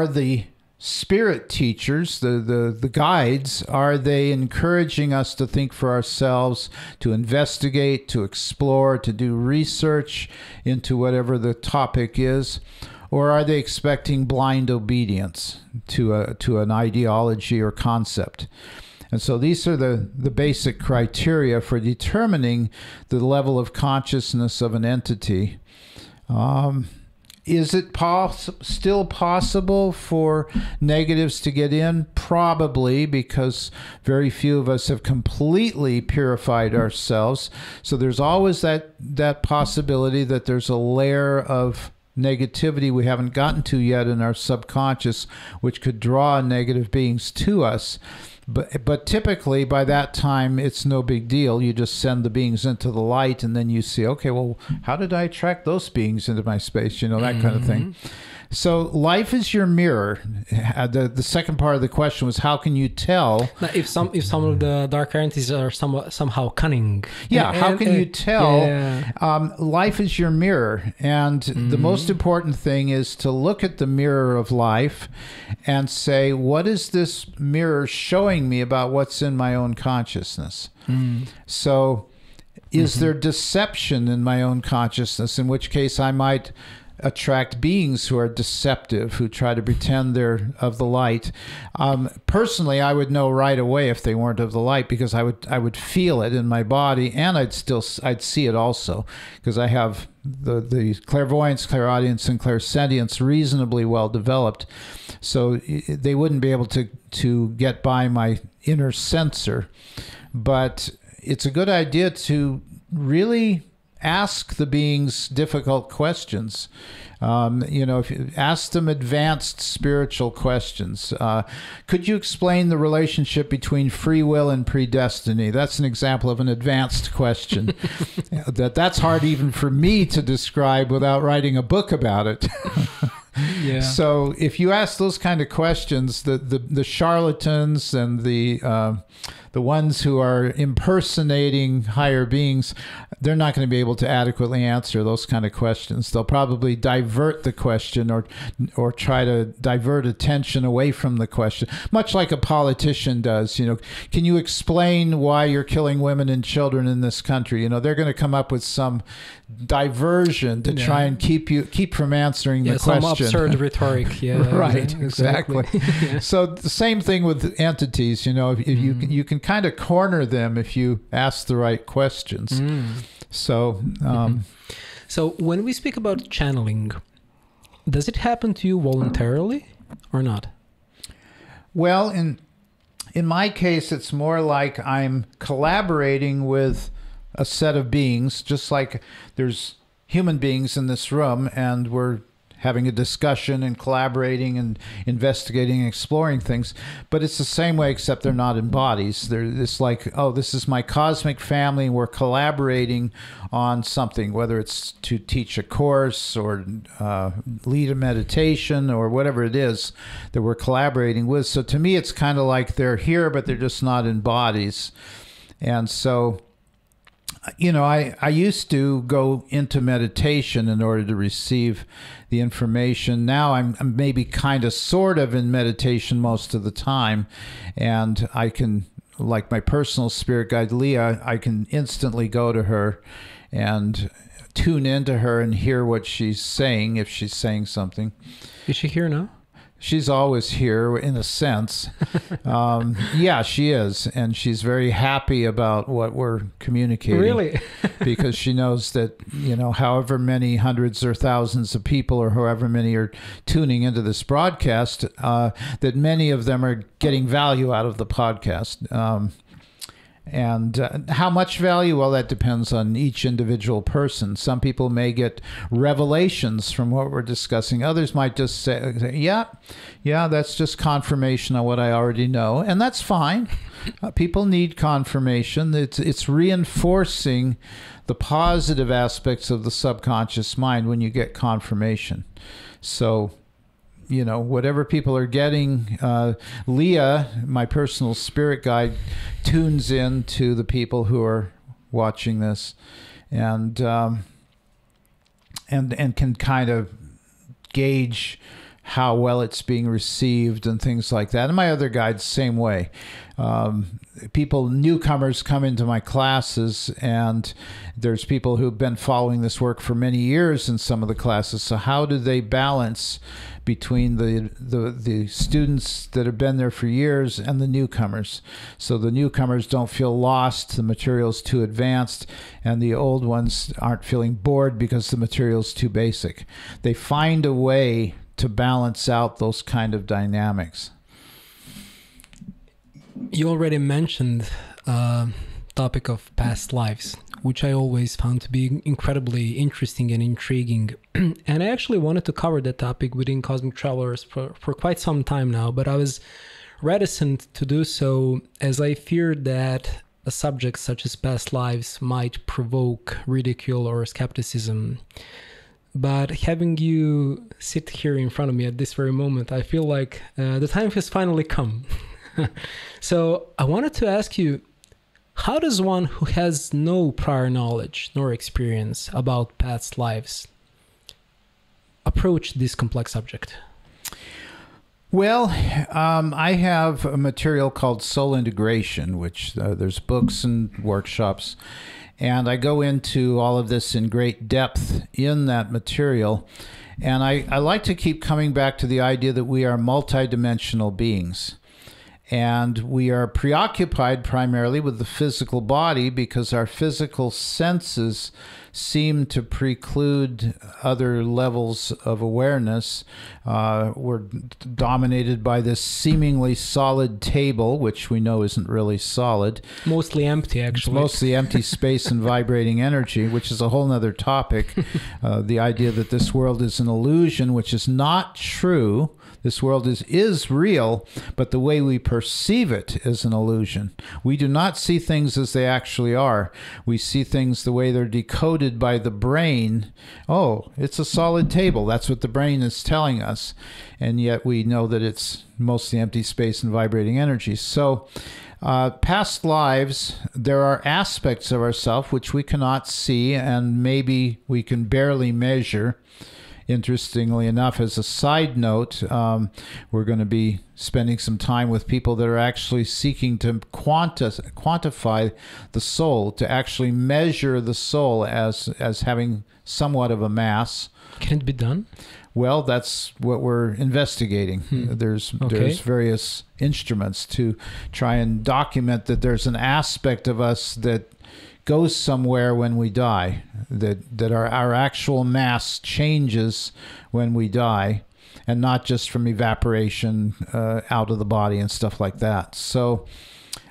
the spirit teachers, the guides, are they encouraging us to think for ourselves, to investigate, to explore, to do research into whatever the topic is? Or are they expecting blind obedience to an ideology or concept? And so these are the basic criteria for determining the level of consciousness of an entity. Is it still possible for negatives to get in? Probably, because very few of us have completely purified ourselves. So there's always that possibility that there's a layer of negativity we haven't gotten to yet in our subconscious, which could draw negative beings to us. But typically by that time, it's no big deal. You just send the beings into the light, and then you see, okay, well, how did I attract those beings into my space? You know, that kind of thing. So life is your mirror. The second part of the question was, how can you tell? Now, if some of the dark entities are somehow cunning. Yeah, how can you tell? Life is your mirror. And the most important thing is to look at the mirror of life and say, what is this mirror showing me about what's in my own consciousness? So is there deception in my own consciousness, in which case I might attract beings who are deceptive, who try to pretend they're of the light. Personally, I would know right away if they weren't of the light, because I would feel it in my body, and I'd see it also, because I have the clairvoyance, clairaudience, and clairsentience reasonably well developed. So they wouldn't be able to get by my inner sensor. But it's a good idea to really ask the beings difficult questions. If you ask them advanced spiritual questions. Could you explain the relationship between free will and predestiny? That's an example of an advanced question. That's hard even for me to describe without writing a book about it. Yeah. So if you ask those kind of questions, the charlatans and the ones who are impersonating higher beings, they're not going to be able to adequately answer those kind of questions. They'll probably divert the question or try to divert attention away from the question, much like a politician does. Can you explain why you're killing women and children in this country? They're going to come up with some diversion to try and keep from answering the question. Some absurd rhetoric. Yeah, right, exactly. So the same thing with entities. If you can kind of corner them if you ask the right questions. So so when we speak about channeling, does it happen to you voluntarily or not? Well, in my case, it's more like I'm collaborating with a set of beings, just like there's human beings in this room, and we're having a discussion and collaborating and investigating and exploring things. But it's the same way, except they're not in bodies. They're this like, oh, this is my cosmic family, and we're collaborating on something, whether it's to teach a course or lead a meditation or whatever it is that we're collaborating with. So to me, it's kind of like they're here, but they're just not in bodies. And so, you know, I used to go into meditation in order to receive the information. Now I'm maybe kind of sort of in meditation most of the time, and I can, like my personal spirit guide Leah, I can instantly go to her and tune into her and hear what she's saying, if she's saying something. Is she here now? She's always here, in a sense. Yeah, she is. And she's very happy about what we're communicating. Really? Because she knows that, you know, however many hundreds or thousands of people or however many are tuning into this broadcast, that many of them are getting value out of the podcast. And how much value? Well, that depends on each individual person. Some people may get revelations from what we're discussing. Others might just say, yeah, that's just confirmation of what I already know. And that's fine. People need confirmation. It's reinforcing the positive aspects of the subconscious mind when you get confirmation. So, you know, whatever people are getting, Leah, my personal spirit guide, tunes in to the people who are watching this, and can kind of gauge how well it's being received and things like that. And my other guides, same way. Newcomers come into my classes, and there's people who've been following this work for many years in some of the classes. So how do they balance between the students that have been there for years and the newcomers? So the newcomers don't feel lost, the material's too advanced, and the old ones aren't feeling bored because the material's too basic. They find a way to balance out those kind of dynamics. You already mentioned topic of past lives, which I always found to be incredibly interesting and intriguing. And I actually wanted to cover that topic within Cosmic Travelers for quite some time now, but I was reticent to do so as I feared that a subject such as past lives might provoke ridicule or skepticism. But having you sit here in front of me at this very moment, I feel like the time has finally come. So I wanted to ask you, how does one who has no prior knowledge nor experience about past lives approach this complex subject? Well, I have a material called Soul Integration, which there's books and workshops, and I go into all of this in great depth in that material. And I like to keep coming back to the idea that we are multidimensional beings. And we are preoccupied primarily with the physical body because our physical senses seem to preclude other levels of awareness. We're dominated by this seemingly solid table, which we know isn't really solid. Mostly empty, actually. It's mostly empty space and vibrating energy, which is a whole nother topic. The idea that this world is an illusion, which is not true. This world is real, but the way we perceive it is an illusion. We do not see things as they actually are. We see things the way they're decoded by the brain. Oh, it's a solid table. That's what the brain is telling us. And yet we know that it's mostly empty space and vibrating energy. So past lives, there are aspects of ourselves which we cannot see and maybe we can barely measure. Interestingly enough, as a side note, we're going to be spending some time with people that are actually seeking to quantify the soul, to actually measure the soul as having somewhat of a mass. Can it be done? Well, that's what we're investigating. There's various instruments to try and document that there's an aspect of us that goes somewhere when we die, that our actual mass changes when we die. and not just from evaporation out of the body and stuff like that. So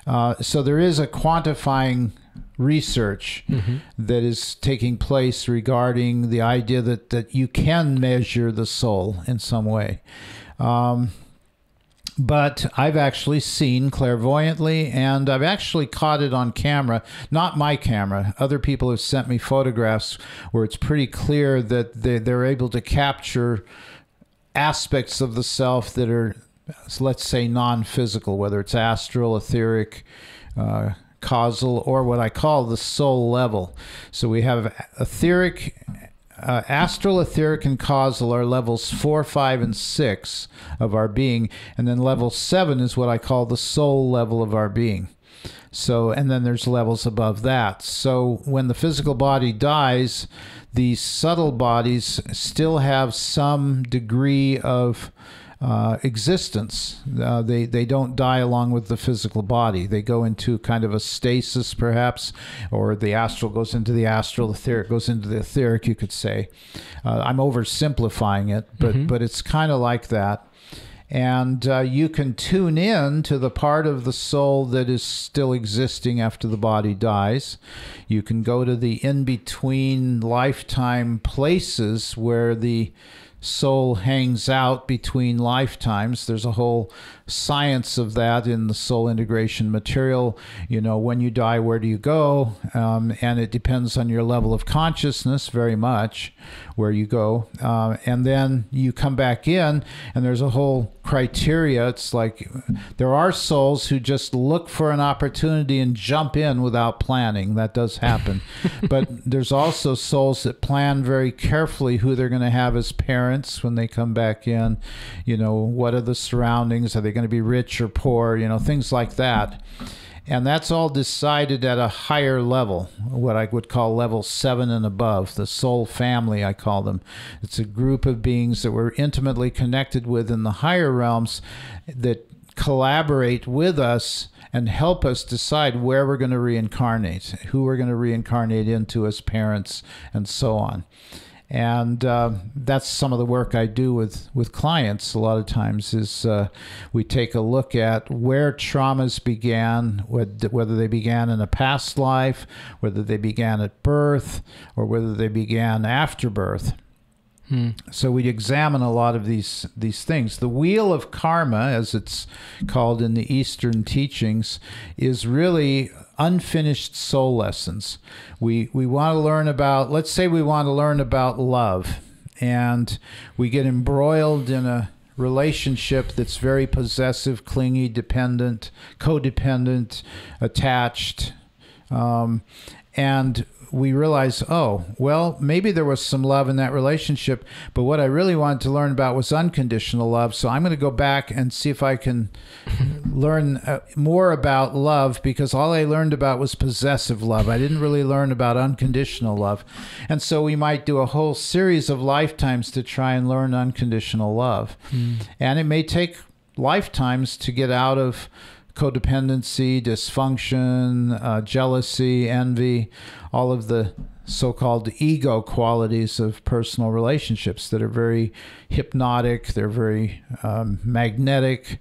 there is a quantifying research that is taking place regarding the idea that you can measure the soul in some way. But I've actually seen clairvoyantly, and I've actually caught it on camera, not my camera. Other people have sent me photographs where it's pretty clear that they're able to capture aspects of the self that are, let's say, non-physical, whether it's astral, etheric, causal, or what I call the soul level. So we have etheric, astral, etheric, and causal are levels 4, 5, and 6 of our being. And then level 7 is what I call the soul level of our being. So, and then there's levels above that. So when the physical body dies, these subtle bodies still have some degree of existence. They don't die along with the physical body. They go into kind of a stasis, perhaps, or the astral goes into the astral, the etheric goes into the etheric, you could say. I'm oversimplifying it, but it's kind of like that. And you can tune in to the part of the soul that is still existing after the body dies. You can go to the in-between lifetime places where the soul hangs out between lifetimes. There's a whole science of that in the soul integration material. You know, when you die, where do you go? And it depends on your level of consciousness very much where you go. And then you come back in, and there's a whole criteria. It's like there are souls who just look for an opportunity and jump in without planning. That does happen. But there's also souls that plan very carefully who they're going to have as parents when they come back in. You know, what are the surroundings? Are they going to be rich or poor? You know, things like that. And that's all decided at a higher level, what I would call level 7 and above, the soul family, I call them. It's a group of beings that we're intimately connected with in the higher realms that collaborate with us and help us decide where we're going to reincarnate, who we're going to reincarnate into as parents, and so on. And that's some of the work I do with clients a lot of times is we take a look at where traumas began, whether they began in a past life, whether they began at birth, or whether they began after birth. So we examine a lot of these things. The wheel of karma, as it's called in the Eastern teachings, is really unfinished soul lessons. We want to learn about, let's say we want to learn about love, and we get embroiled in a relationship that's very possessive, clingy, dependent, codependent, attached, and we realize, oh, well, maybe there was some love in that relationship, but what I really wanted to learn about was unconditional love. So I'm going to go back and see if I can learn more about love, because all I learned about was possessive love. I didn't really learn about unconditional love. And so we might do a whole series of lifetimes to try and learn unconditional love. And it may take lifetimes to get out of codependency, dysfunction, jealousy, envy, all of the so-called ego qualities of personal relationships that are very hypnotic, they're very magnetic.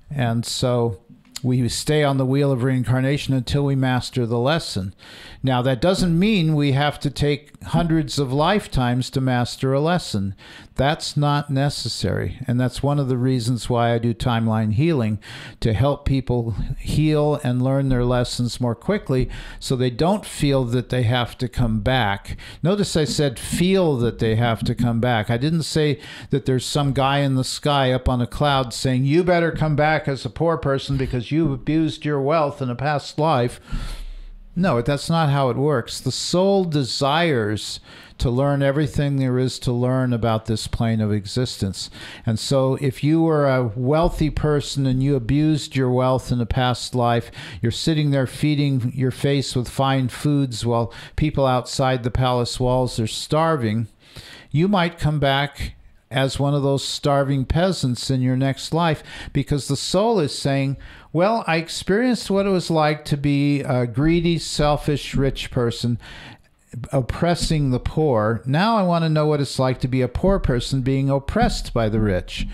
And so we stay on the wheel of reincarnation until we master the lesson. Now, that doesn't mean we have to take hundreds of lifetimes to master a lesson. That's not necessary. And that's one of the reasons why I do timeline healing, to help people heal and learn their lessons more quickly so they don't feel that they have to come back. Notice I said feel that they have to come back. I didn't say that there's some guy in the sky up on a cloud saying, you better come back as a poor person because you've abused your wealth in a past life. No, that's not how it works. The soul desires to learn everything there is to learn about this plane of existence. And so if you were a wealthy person and you abused your wealth in a past life, you're sitting there feeding your face with fine foods while people outside the palace walls are starving, you might come back as one of those starving peasants in your next life, because the soul is saying, well, I experienced what it was like to be a greedy, selfish, rich person, oppressing the poor. Now I want to know what it's like to be a poor person being oppressed by the rich,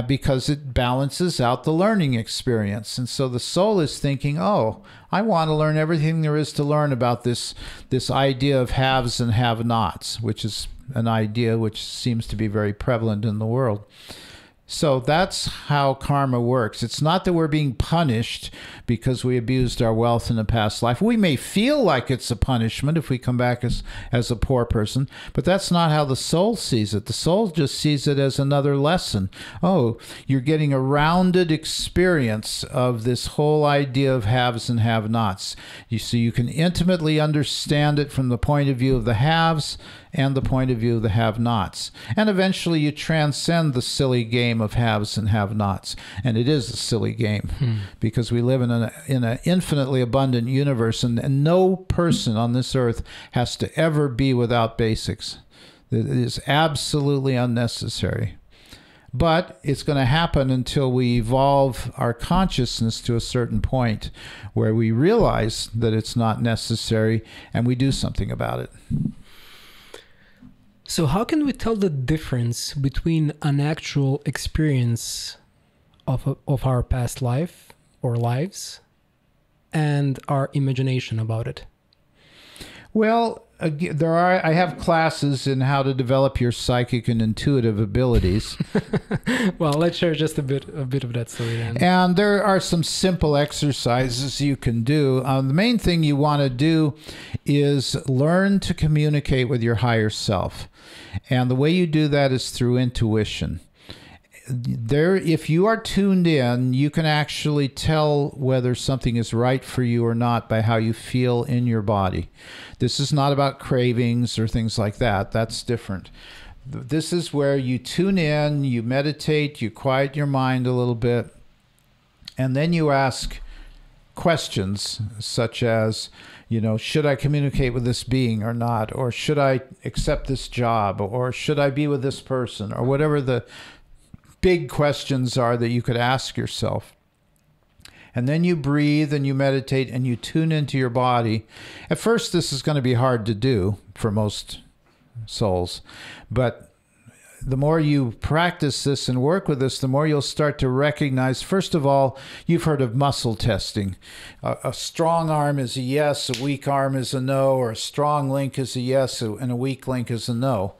because it balances out the learning experience. And so the soul is thinking, oh, I want to learn everything there is to learn about this idea of haves and have-nots, which is an idea which seems to be very prevalent in the world. So that's how karma works. It's not that we're being punished because we abused our wealth in a past life. We may feel like it's a punishment if we come back as a poor person, but that's not how the soul sees it. The soul just sees it as another lesson. Oh, you're getting a rounded experience of this whole idea of haves and have-nots. So you can intimately understand it from the point of view of the haves and the point of view of the have-nots. And eventually you transcend the silly game of haves and have-nots. And it is a silly game because we live in an infinitely abundant universe, and no person on this earth has to ever be without basics. It is absolutely unnecessary. But it's going to happen until we evolve our consciousness to a certain point where we realize that it's not necessary and we do something about it. So how can we tell the difference between an actual experience of our past life or lives and our imagination about it? Well, I have classes in how to develop your psychic and intuitive abilities. Well, let's share just a bit of that story then. And there are some simple exercises you can do. The main thing you want to do is learn to communicate with your higher self. And the way you do that is through intuition. If you are tuned in, you can actually tell whether something is right for you or not by how you feel in your body. This is not about cravings or things like that. That's different. This is where you tune in, you meditate, you quiet your mind a little bit, and then you ask questions such as, should I communicate with this being or not? Or should I accept this job? Or should I be with this person? Or whatever the big questions are that you could ask yourself. And then you breathe and you meditate and you tune into your body. At first, this is going to be hard to do for most souls. But the more you practice this and work with this, the more you'll start to recognize, first of all, you've heard of muscle testing. A strong arm is a yes, a weak arm is a no, or a strong link is a yes, and a weak link is a no.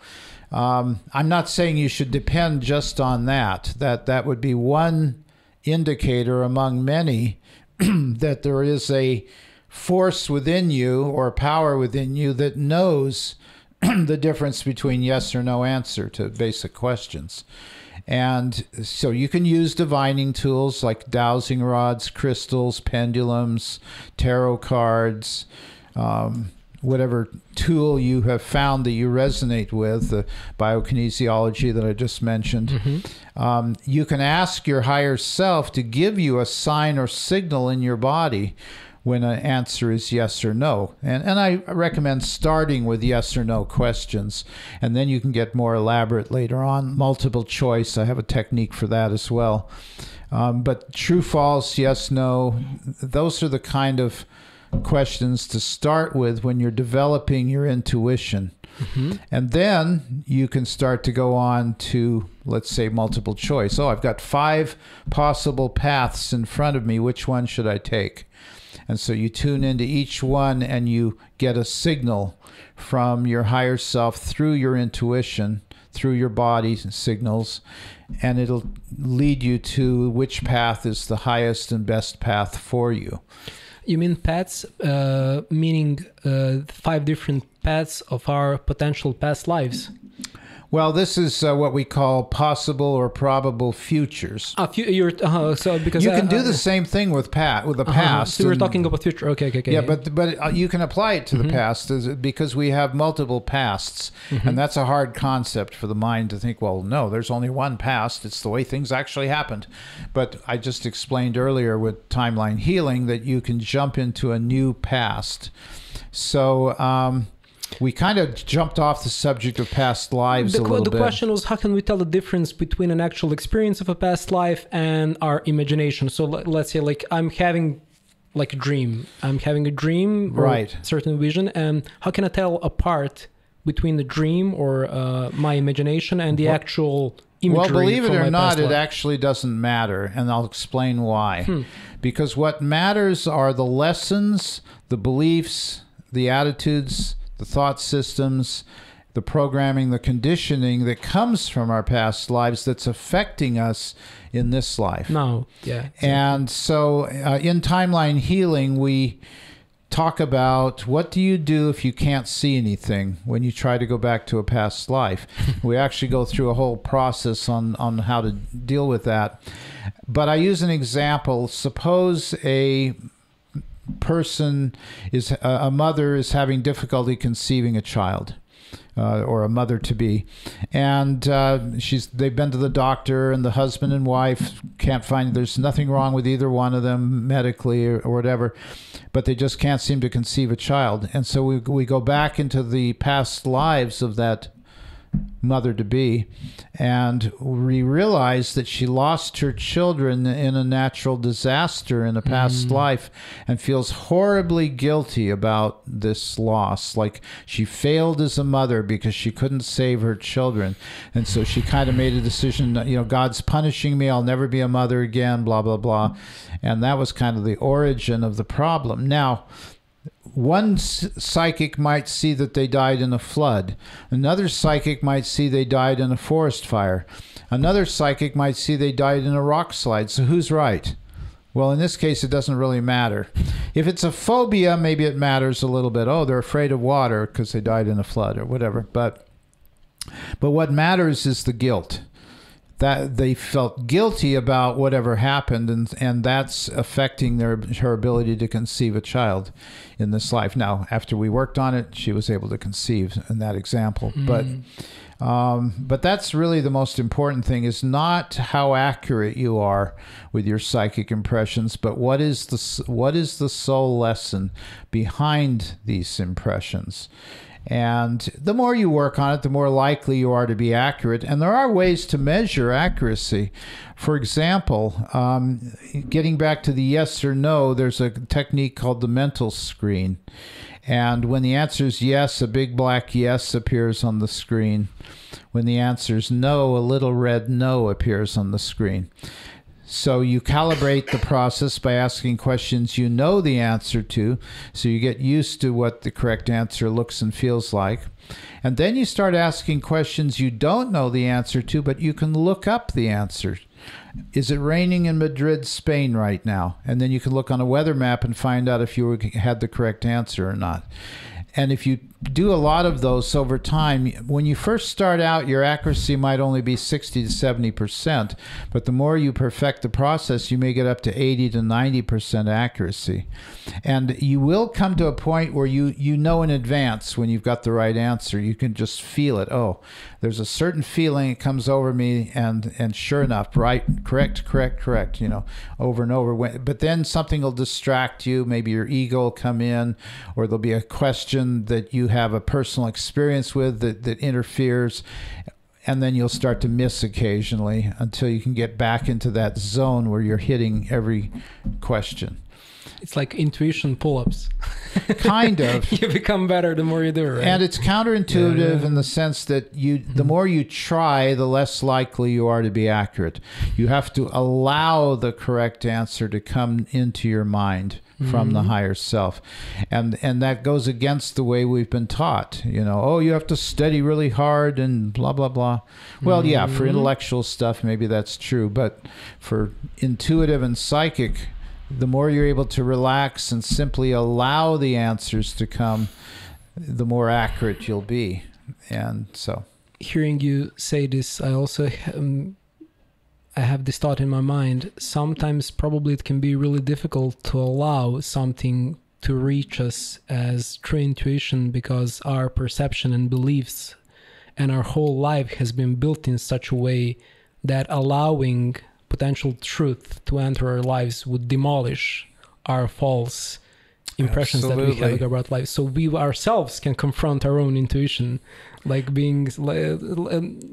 I'm not saying you should depend just on that. That would be one indicator among many that there is a force within you or power within you that knows the difference between yes or no answer to basic questions. And so you can use divining tools like dowsing rods, crystals, pendulums, tarot cards, whatever tool you have found that you resonate with, the biokinesiology that I just mentioned. You can ask your higher self to give you a sign or signal in your body when an answer is yes or no. And I recommend starting with yes or no questions, and then you can get more elaborate later on. Multiple choice, I have a technique for that as well. But true, false, yes, no, those are the kind of questions to start with when you're developing your intuition. And then you can start to go on to, let's say, multiple choice. Oh, I've got 5 possible paths in front of me. Which one should I take? And so you tune into each one and you get a signal from your higher self through your intuition, through your body signals, and it'll lead you to which path is the highest and best path for you. You mean paths, meaning 5 different paths of our potential past lives? Well, this is what we call possible or probable futures. So because you can do the same thing with the past. So we're talking about future. Okay. Yeah, but you can apply it to the past because we have multiple pasts, and that's a hard concept for the mind to think. Well, no, there's only one past. It's the way things actually happened. But I just explained earlier with timeline healing that you can jump into a new past. So. We kind of jumped off the subject of past lives a little bit. The question was, how can we tell the difference between an actual experience of a past life and our imagination? So let's say, like, I'm having like a dream. I'm having a dream or Right. certain vision, and how can I tell apart between the dream or my imagination and the actual imagery? Well, believe it from or my not, past it life? actually doesn't matter, and I'll explain why. Because what matters are the lessons, the beliefs, the attitudes, the thought systems, the programming, the conditioning that comes from our past lives that's affecting us in this life. No, yeah. And so in timeline healing, we talk about what do you do if you can't see anything when you try to go back to a past life. We actually go through a whole process on how to deal with that. But I use an example. Suppose a person is, a mother is having difficulty conceiving a child. Or a mother-to-be, and they've been to the doctor, and the husband and wife can't find, there's nothing wrong with either one of them medically or whatever, but they just can't seem to conceive a child. And so we go back into the past lives of that mother-to-be, and we realize that she lost her children in a natural disaster in a past life and feels horribly guilty about this loss. Like she failed as a mother because she couldn't save her children. And so she kind of made a decision, you know, God's punishing me, I'll never be a mother again, blah, blah, blah. And that was kind of the origin of the problem. Now, one psychic might see that they died in a flood. Another psychic might see they died in a forest fire. Another psychic might see they died in a rock slide. So who's right? Well, in this case, it doesn't really matter. If it's a phobia, maybe it matters a little bit. Oh, they're afraid of water because they died in a flood or whatever. But what matters is the guilt. That they felt guilty about whatever happened, and that's affecting her ability to conceive a child in this life. Now, after we worked on it, she was able to conceive in that example. But that's really the most important thing, is not how accurate you are with your psychic impressions, but what is the soul lesson behind these impressions. And the more you work on it, the more likely you are to be accurate. And there are ways to measure accuracy. For example, getting back to the yes or no, there's a technique called the mental screen. And when the answer is yes, a big black yes appears on the screen. When the answer is no, a little red no appears on the screen. So you calibrate the process by asking questions you know the answer to, so you get used to what the correct answer looks and feels like. And then you start asking questions you don't know the answer to, but you can look up the answer. Is it raining in Madrid, Spain right now? And then you can look on a weather map and find out if you had the correct answer or not. And if you do a lot of those over time, when you first start out, your accuracy might only be 60 to 70%. But the more you perfect the process, you may get up to 80 to 90% accuracy. And you will come to a point where you know in advance when you've got the right answer. You can just feel it. Oh, there's a certain feeling, it comes over me, and sure enough, right, correct, you know, over and over. But then something will distract you. Maybe your ego will come in, or there'll be a question that you have a personal experience with that interferes, and then you'll start to miss occasionally until you can get back into that zone where you're hitting every question. It's like intuition pull-ups. Kind of. You become better the more you do, right? And it's counterintuitive in the sense that the more you try, the less likely you are to be accurate. You have to allow the correct answer to come into your mind from the higher self. And that goes against the way we've been taught. You know, oh, you have to study really hard and blah, blah, blah. Well, yeah, for intellectual stuff, maybe that's true. But for intuitive and psychic, the more you're able to relax and simply allow the answers to come, the more accurate you'll be. And so, hearing you say this, I also I have this thought in my mind. Sometimes probably it can be really difficult to allow something to reach us as true intuition, because our perception and beliefs and our whole life has been built in such a way that allowing potential truth to enter our lives would demolish our false impressions that we have about life. So we ourselves can confront our own intuition, like being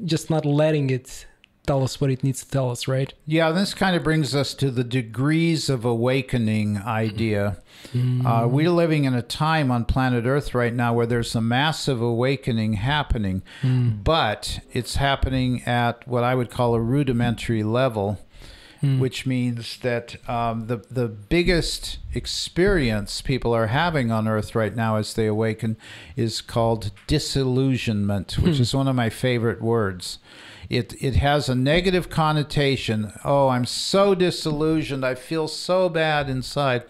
just not letting it tell us what it needs to tell us, right? Yeah, this kind of brings us to the degrees of awakening idea. We're living in a time on planet Earth right now where there's a massive awakening happening, but it's happening at what I would call a rudimentary level, which means that the biggest experience people are having on Earth right now as they awaken is called disillusionment, which is one of my favorite words. It has a negative connotation. Oh, I'm so disillusioned. I feel so bad inside.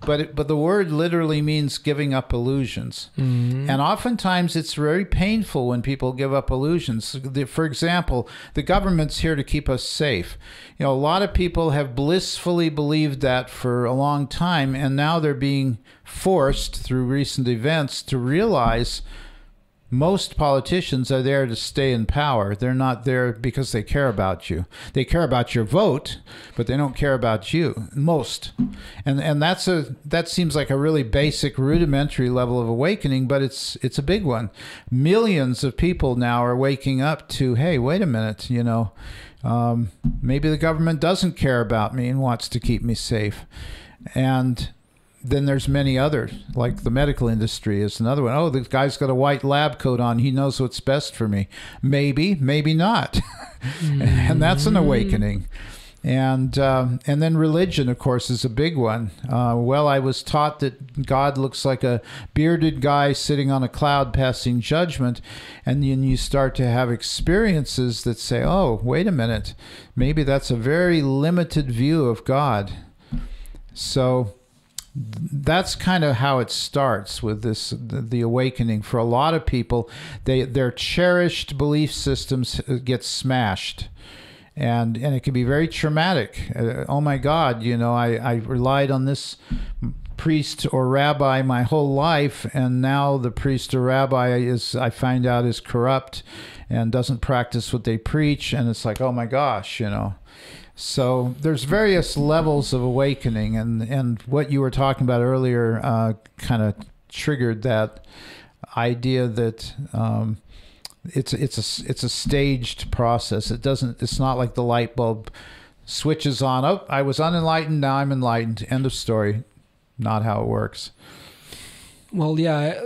But the word literally means giving up illusions. And oftentimes it's very painful when people give up illusions. For example, the government's here to keep us safe. You know, a lot of people have blissfully believed that for a long time, and now they're being forced through recent events to realize most politicians are there to stay in power. They're not there because they care about you. They care about your vote, but they don't care about you. Most. And that seems like a really basic rudimentary level of awakening, but it's a big one. Millions of people now are waking up to, hey, wait a minute, you know, maybe the government doesn't care about me and wants to keep me safe. And then there's many others, like the medical industry is another one. Oh, the guy's got a white lab coat on. He knows what's best for me. Maybe, maybe not. And that's an awakening. And then religion, of course, is a big one. Well, I was taught that God looks like a bearded guy sitting on a cloud passing judgment. And then you start to have experiences that say, oh, wait a minute. Maybe that's a very limited view of God. So that's kind of how it starts with this, the awakening. For a lot of people, their cherished belief systems get smashed. And it can be very traumatic. Oh my God, you know, I relied on this priest or rabbi my whole life, and now the priest or rabbi I find out is corrupt and doesn't practice what they preach, and it's like, oh my gosh, you know. So there's various levels of awakening, and what you were talking about earlier kind of triggered that idea that it's a staged process. It's not like the light bulb switches on. Oh, I was unenlightened, now I'm enlightened. End of story. Not how it works. Well, yeah,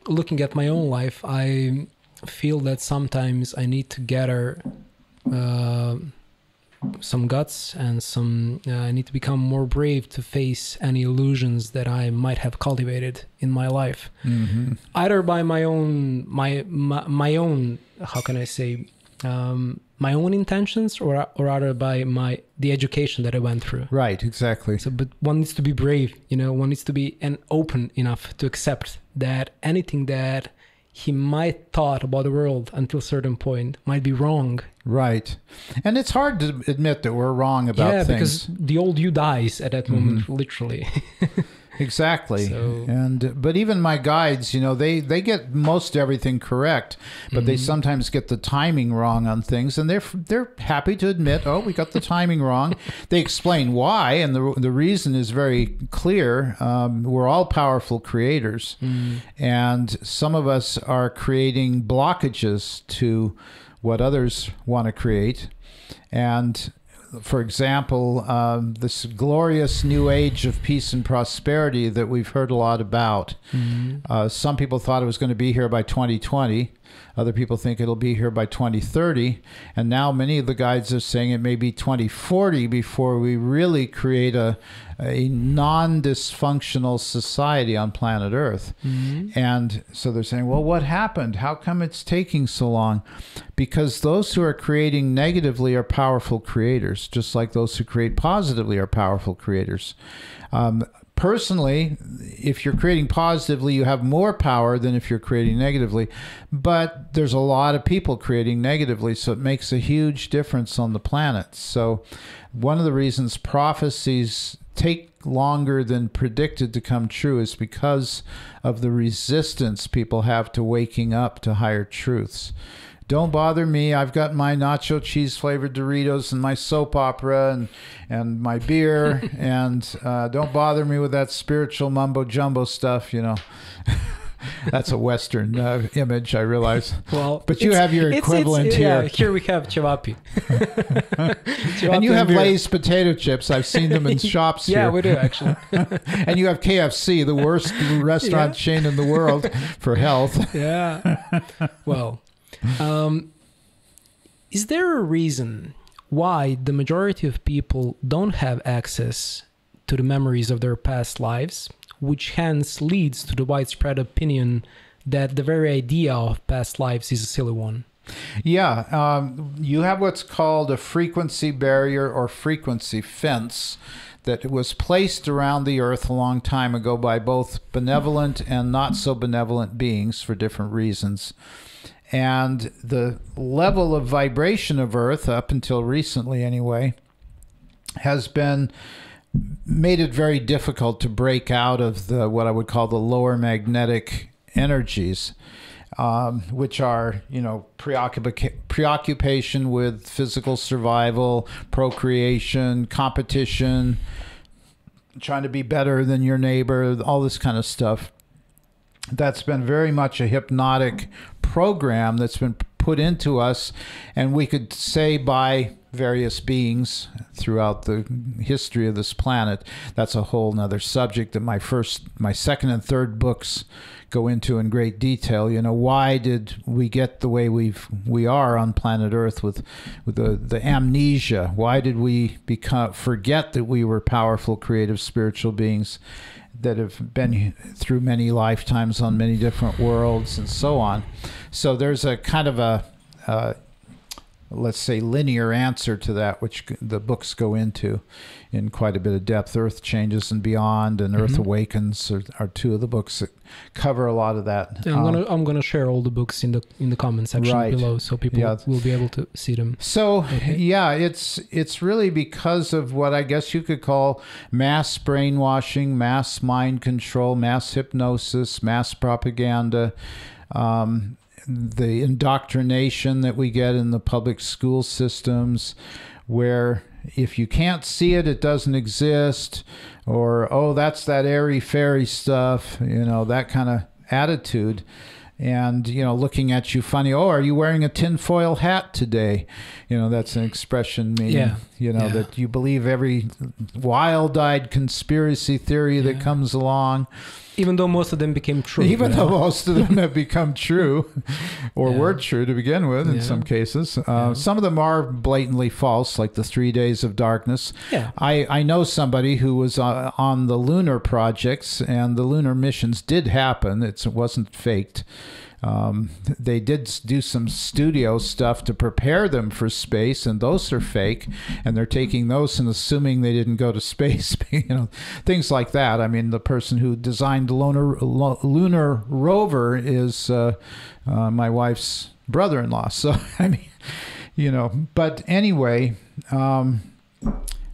looking at my own life, I feel that sometimes I need to gather some guts and I need to become more brave to face any illusions that I might have cultivated in my life, either by my own how can I say, my own intentions, or rather by the education that I went through. Right, exactly. So, but one needs to be brave, you know. One needs to be open enough to accept that anything that he might thought about the world until a certain point might be wrong. Right. And it's hard to admit that we're wrong about things. Yeah, because the old you dies at that moment, literally. Exactly. But even my guides, you know, they get most everything correct, but they sometimes get the timing wrong on things, and they're happy to admit, oh, we got the timing wrong. They explain why, and the reason is very clear. We're all powerful creators, and some of us are creating blockages to what others want to create. And for example, this glorious new age of peace and prosperity that we've heard a lot about. Some people thought it was going to be here by 2020. Other people think it'll be here by 2030. And now many of the guides are saying it may be 2040 before we really create a non-dysfunctional society on planet Earth. And so they're saying, well, what happened? How come it's taking so long? Because those who are creating negatively are powerful creators, just like those who create positively are powerful creators. Personally, if you're creating positively, you have more power than if you're creating negatively. But there's a lot of people creating negatively, so it makes a huge difference on the planet. So one of the reasons prophecies take longer than predicted to come true is because of the resistance people have to waking up to higher truths. Don't bother me. I've got my nacho cheese flavored Doritos and my soap opera and my beer. And don't bother me with that spiritual mumbo jumbo stuff, you know. That's a Western image, I realize. Well, but you have your equivalent here. Yeah, here we have cevapi. And you have Lay's potato chips. I've seen them in shops here. Yeah, we do, actually. And you have KFC, the worst restaurant chain in the world for health. Yeah. Well, is there a reason why the majority of people don't have access to the memories of their past lives, which hence leads to the widespread opinion that the very idea of past lives is a silly one? Yeah, you have what's called a frequency barrier or frequency fence that was placed around the earth a long time ago by both benevolent and not so benevolent beings for different reasons. And the level of vibration of Earth, up until recently anyway, has been made it very difficult to break out of the what I would call the lower magnetic energies, which are, you know, preoccupation with physical survival, procreation, competition, trying to be better than your neighbor, all this kind of stuff. That's been very much a hypnotic program that's been put into us, and we could say by various beings throughout the history of this planet. That's a whole nother subject that my second and third books go into in great detail. You know, why did we get the way we are on planet Earth with the amnesia? Why did we forget that we were powerful, creative, spiritual beings that have been through many lifetimes on many different worlds and so on? So there's a kind of a let's say linear answer to that, which the books go into in quite a bit of depth. Earth Changes and Beyond and Earth Awakens are two of the books that cover a lot of that. Yeah, I'm gonna share all the books in the comment section below, so people will be able to see them. So yeah, it's really because of what I guess you could call mass brainwashing, mass mind control, mass hypnosis, mass propaganda, the indoctrination that we get in the public school systems, where if you can't see it, it doesn't exist, or, oh, that's that airy-fairy stuff, you know, that kind of attitude. And, you know, looking at you funny, oh, are you wearing a tinfoil hat today? You know, that's an expression meaning, you know, that you believe every wild-eyed conspiracy theory that comes along. Even though most of them became true. Even though most of them have become true or were true to begin with in some cases. Some of them are blatantly false, like the 3 Days of Darkness. Yeah. I know somebody who was on the lunar projects, and the lunar missions did happen. It wasn't faked. They did do some studio stuff to prepare them for space, and those are fake, and they're taking those and assuming they didn't go to space, you know, things like that. I mean, the person who designed the lunar rover is my wife's brother-in-law. So, I mean, you know, but anyway,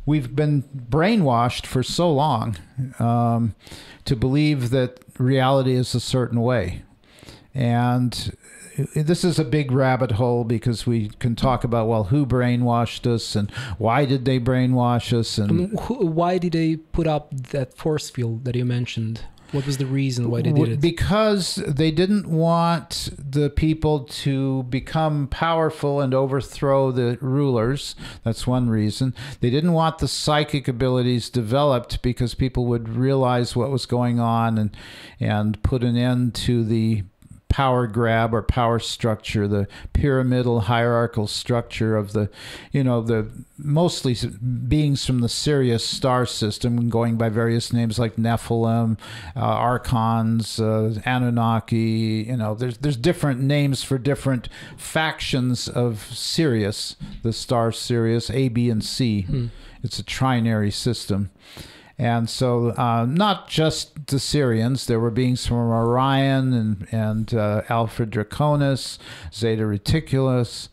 we've been brainwashed for so long to believe that reality is a certain way. And this is a big rabbit hole, because we can talk about, well, who brainwashed us and why did they brainwash us? And why did they put up that force field that you mentioned? What was the reason why they did it? Because they didn't want the people to become powerful and overthrow the rulers. That's one reason. They didn't want the psychic abilities developed, because people would realize what was going on and put an end to the power grab or power structure, the pyramidal hierarchical structure of the, you know, the mostly beings from the Sirius star system, going by various names like Nephilim, Archons, Anunnaki. You know, there's different names for different factions of Sirius, the star Sirius, A, B, and C. It's a trinary system. And so not just the Sirians, there were beings from Orion and Alpha Draconis, Zeta Reticulus,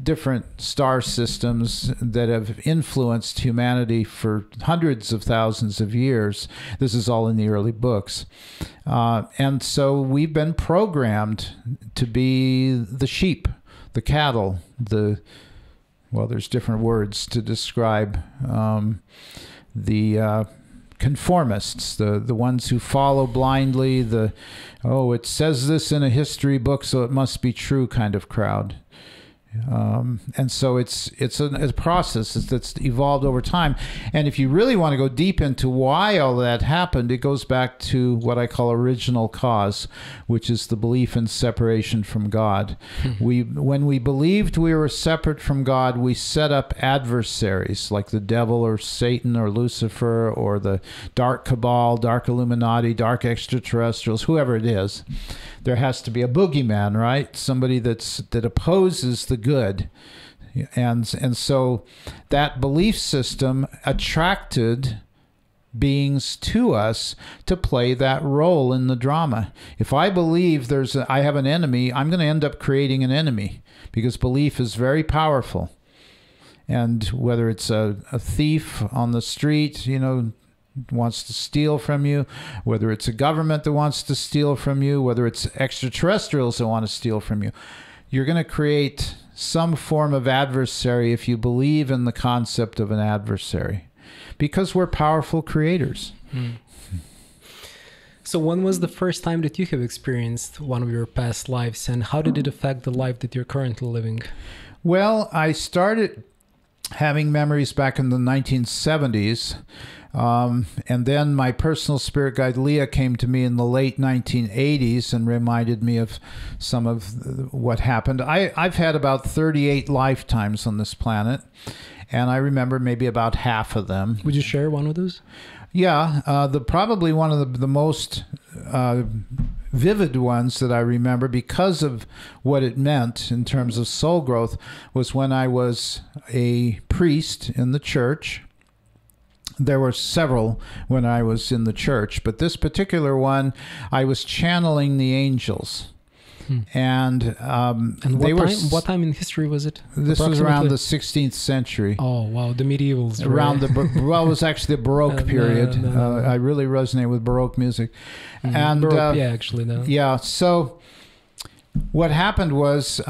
different star systems that have influenced humanity for hundreds of thousands of years. This is all in the early books. And so we've been programmed to be the sheep, the cattle, well, there's different words to describe the conformists, the ones who follow blindly, it says this in a history book, so it must be true kind of crowd. And so it's a process that's evolved over time. And if you really want to go deep into why all that happened, it goes back to what I call original cause, which is the belief in separation from God. When we believed we were separate from God, we set up adversaries like the devil or Satan or Lucifer or the dark cabal, dark Illuminati, dark extraterrestrials, whoever it is. There has to be a boogeyman, right? Somebody that opposes the good. And so that belief system attracted beings to us to play that role in the drama. If I believe I have an enemy, I'm going to end up creating an enemy, because belief is very powerful. And whether it's a thief on the street, wants to steal from you, whether it's a government that wants to steal from you, whether it's extraterrestrials that want to steal from you, you're going to create some form of adversary if you believe in the concept of an adversary, because we're powerful creators. So when was the first time that you have experienced one of your past lives, and how did it affect the life that you're currently living? Well, I started having memories back in the 1970s. And then my personal spirit guide, Leah, came to me in the late 1980s and reminded me of some of what happened. I've had about 38 lifetimes on this planet, and I remember maybe about half of them. Would you share one of those? Yeah, probably one of the most vivid ones that I remember, because of what it meant in terms of soul growth, was when I was a priest in the church. There were several when I was in the church, but this particular one, I was channeling the angels. And what time in history was it? This was around the 16th century. Oh, wow, the medievals. Around well, it was actually the Baroque period. I really resonate with Baroque music. And Baroque, yeah, actually, no. Yeah, so what happened was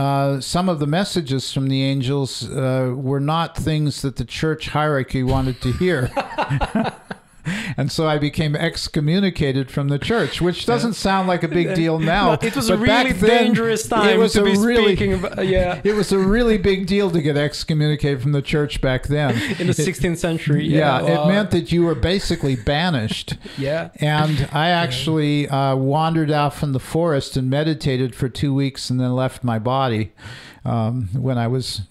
some of the messages from the angels were not things that the church hierarchy wanted to hear. And so I became excommunicated from the church, which doesn't sound like a big deal now. It was a really dangerous time to be speaking about. Yeah, it was a really big deal to get excommunicated from the church back then. In the 16th century. Yeah, it meant that you were basically banished. Yeah. And I actually wandered out from the forest and meditated for 2 weeks and then left my body when I was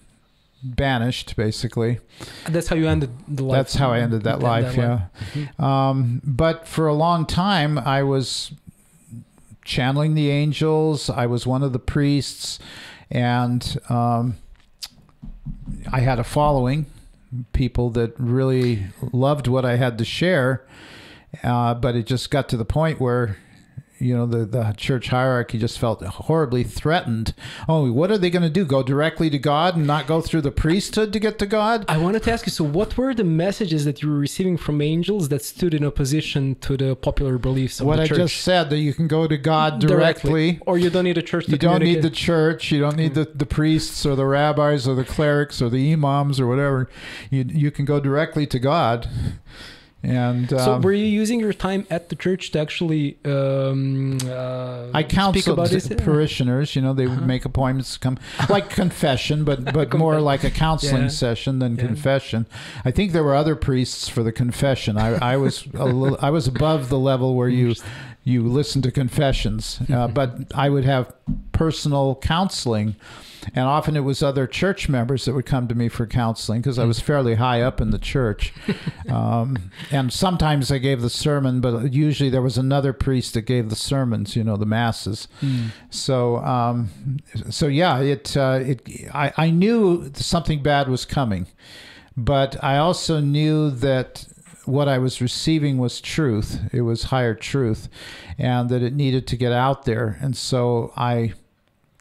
banished, basically. That's how you ended the life. That's how I ended that life, yeah. But for a long time, I was channeling the angels. I was one of the priests, and I had a following, people that really loved what I had to share, but it just got to the point where the church hierarchy just felt horribly threatened. Oh, what are they going to do? Go directly to God and not go through the priesthood to get to God? I wanted to ask you, so what were the messages that you were receiving from angels that stood in opposition to the popular beliefs of the church? What I just said, that you can go to God directly. Or you don't need a church to You don't need the church. You don't need the priests or the rabbis or the clerics or the imams or whatever. You can go directly to God. And so were you using your time at the church to actually I counseled parishioners, they would make appointments to come, like confession, but more like a counseling session than confession. I think there were other priests for the confession. I was I was above the level where you listen to confessions, but I would have personal counseling. And often it was other church members that would come to me for counseling, because I was fairly high up in the church. And sometimes I gave the sermon, but usually there was another priest that gave the sermons, the masses. So yeah, I knew something bad was coming, but I also knew that what I was receiving was truth. It was higher truth, and that it needed to get out there. And so I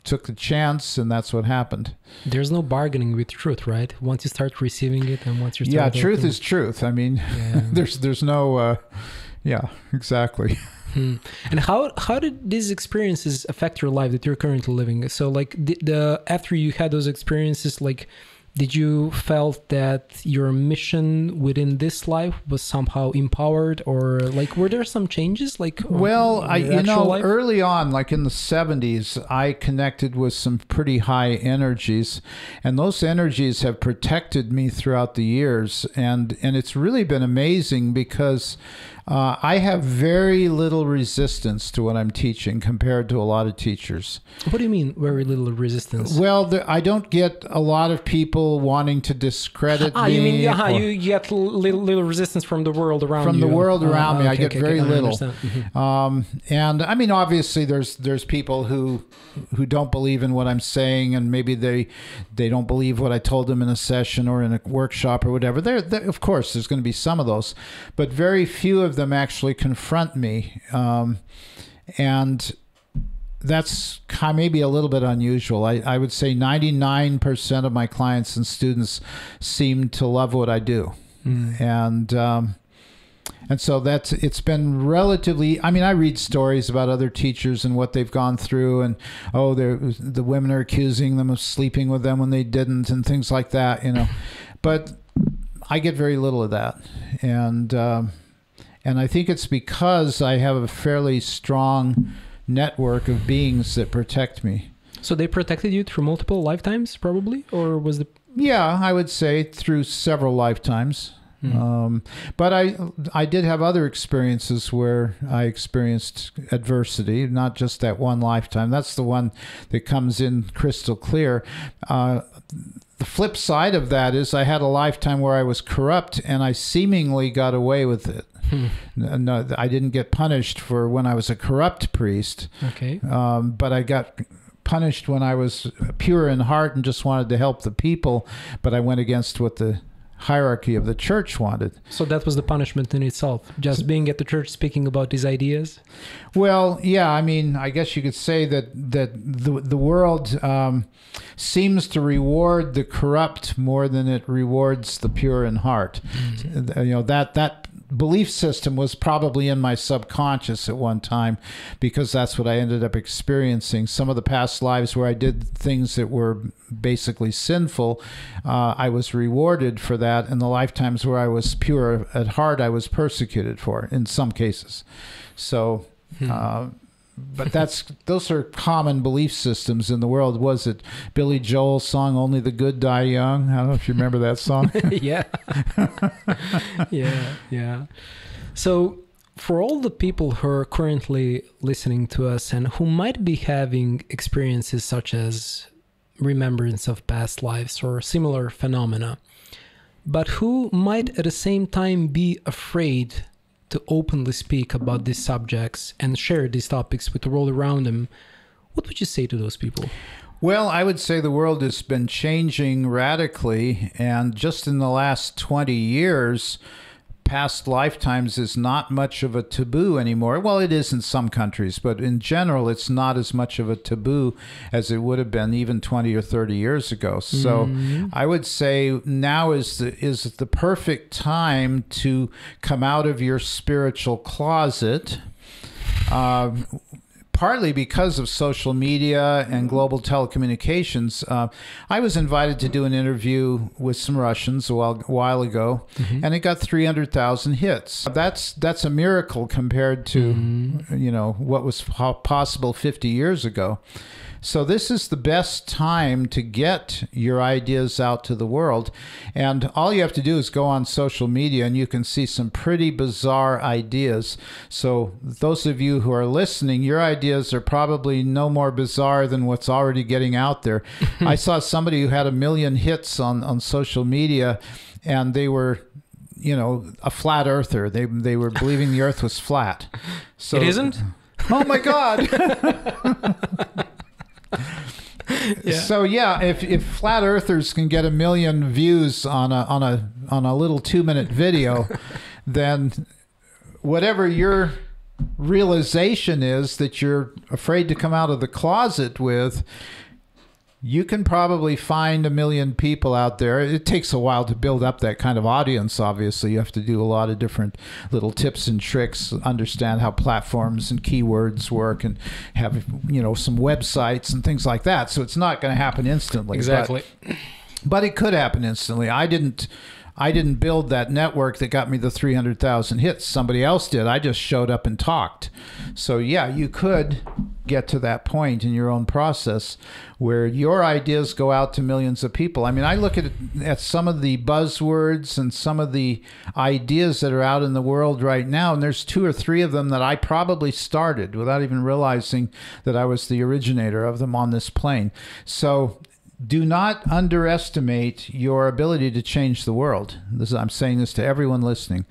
took the chance, and that's what happened. There's no bargaining with truth, right? Once you start receiving it, and once you start... Yeah, truth is truth. I mean, there's no... yeah, exactly. And how did these experiences affect your life that you're currently living? So, like, after you had those experiences, like, Did you felt that your mission within this life was somehow empowered, or like were there some changes? Like, well, you know, life? Early on, like in the 70s, I connected with some pretty high energies, and those energies have protected me throughout the years, and it's really been amazing because I have very little resistance to what I'm teaching compared to a lot of teachers. What do you mean, very little resistance? Well, I don't get a lot of people wanting to discredit me. You mean you get little resistance from the world around you? From the world around me, I get very little. Mm-hmm. And I mean, obviously, there's people who don't believe in what I'm saying, and maybe they don't believe what I told them in a session or in a workshop or whatever. Of course, there's going to be some of those, but very few of them actually confront me, and that's maybe a little bit unusual. I would say 99% of my clients and students seem to love what I do. And so it's been relatively, I mean, I read stories about other teachers and what they've gone through, and the women are accusing them of sleeping with them when they didn't, and things like that, you know. But I get very little of that, and I think it's because I have a fairly strong network of beings that protect me. So they protected you through multiple lifetimes, probably, or was the? Yeah, I would say through several lifetimes. But I did have other experiences where I experienced adversity, not just that one lifetime. That's the one that comes in crystal clear. The flip side of that is I had a lifetime where I was corrupt, and I seemingly got away with it. No, I didn't get punished for when I was a corrupt priest. Okay. But I got punished when I was pure in heart and just wanted to help the people, but I went against what the hierarchy of the church wanted. So that was the punishment in itself, just being at the church speaking about these ideas? Well, yeah, I mean, I guess you could say that the world seems to reward the corrupt more than it rewards the pure in heart. You know, that belief system was probably in my subconscious at one time, because that's what I ended up experiencing. Some of the past lives where I did things that were basically sinful, I was rewarded for that. And the lifetimes where I was pure at heart, I was persecuted for, in some cases. So, but those are common belief systems in the world. Was it Billy Joel's song, Only the Good Die Young? I don't know if you remember that song. Yeah. Yeah. So for all the people who are currently listening to us and who might be having experiences such as remembrance of past lives or similar phenomena, but who might at the same time be afraid to openly speak about these subjects and share these topics with the world around them, what would you say to those people? Well, I would say the world has been changing radically, and just in the last 20 years, past lifetimes is not much of a taboo anymore. Well, it is in some countries, but in general, it's not as much of a taboo as it would have been even 20 or 30 years ago. So I would say now is the perfect time to come out of your spiritual closet, partly because of social media and global telecommunications. I was invited to do an interview with some Russians a while ago, and it got 300,000 hits. That's a miracle compared to you know, what was possible 50 years ago. So this is the best time to get your ideas out to the world. And all you have to do is go on social media and you can see some pretty bizarre ideas. So those of you who are listening, your ideas are probably no more bizarre than what's already getting out there. I saw somebody who had 1 million hits on social media, and they were, you know, a flat earther. They were believing the earth was flat. So, it isn't? Oh my God. Yeah. So yeah, if flat earthers can get 1 million views on a little 2-minute video, then whatever your realization is that you're afraid to come out of the closet with, you can probably find 1 million people out there. It takes a while to build up that kind of audience, obviously. You have to do a lot of different little tips and tricks, understand how platforms and keywords work, and have, you know, some websites and things like that. So it's not going to happen instantly. Exactly. But it could happen instantly. I didn't build that network that got me the 300,000 hits. Somebody else did. I just showed up and talked. So yeah, you could get to that point in your own process where your ideas go out to millions of people. I mean, I look at some of the buzzwords and some of the ideas that are out in the world right now, and there's 2 or 3 of them that I probably started without even realizing that I was the originator of them on this plane. So do not underestimate your ability to change the world. I'm saying this to everyone listening.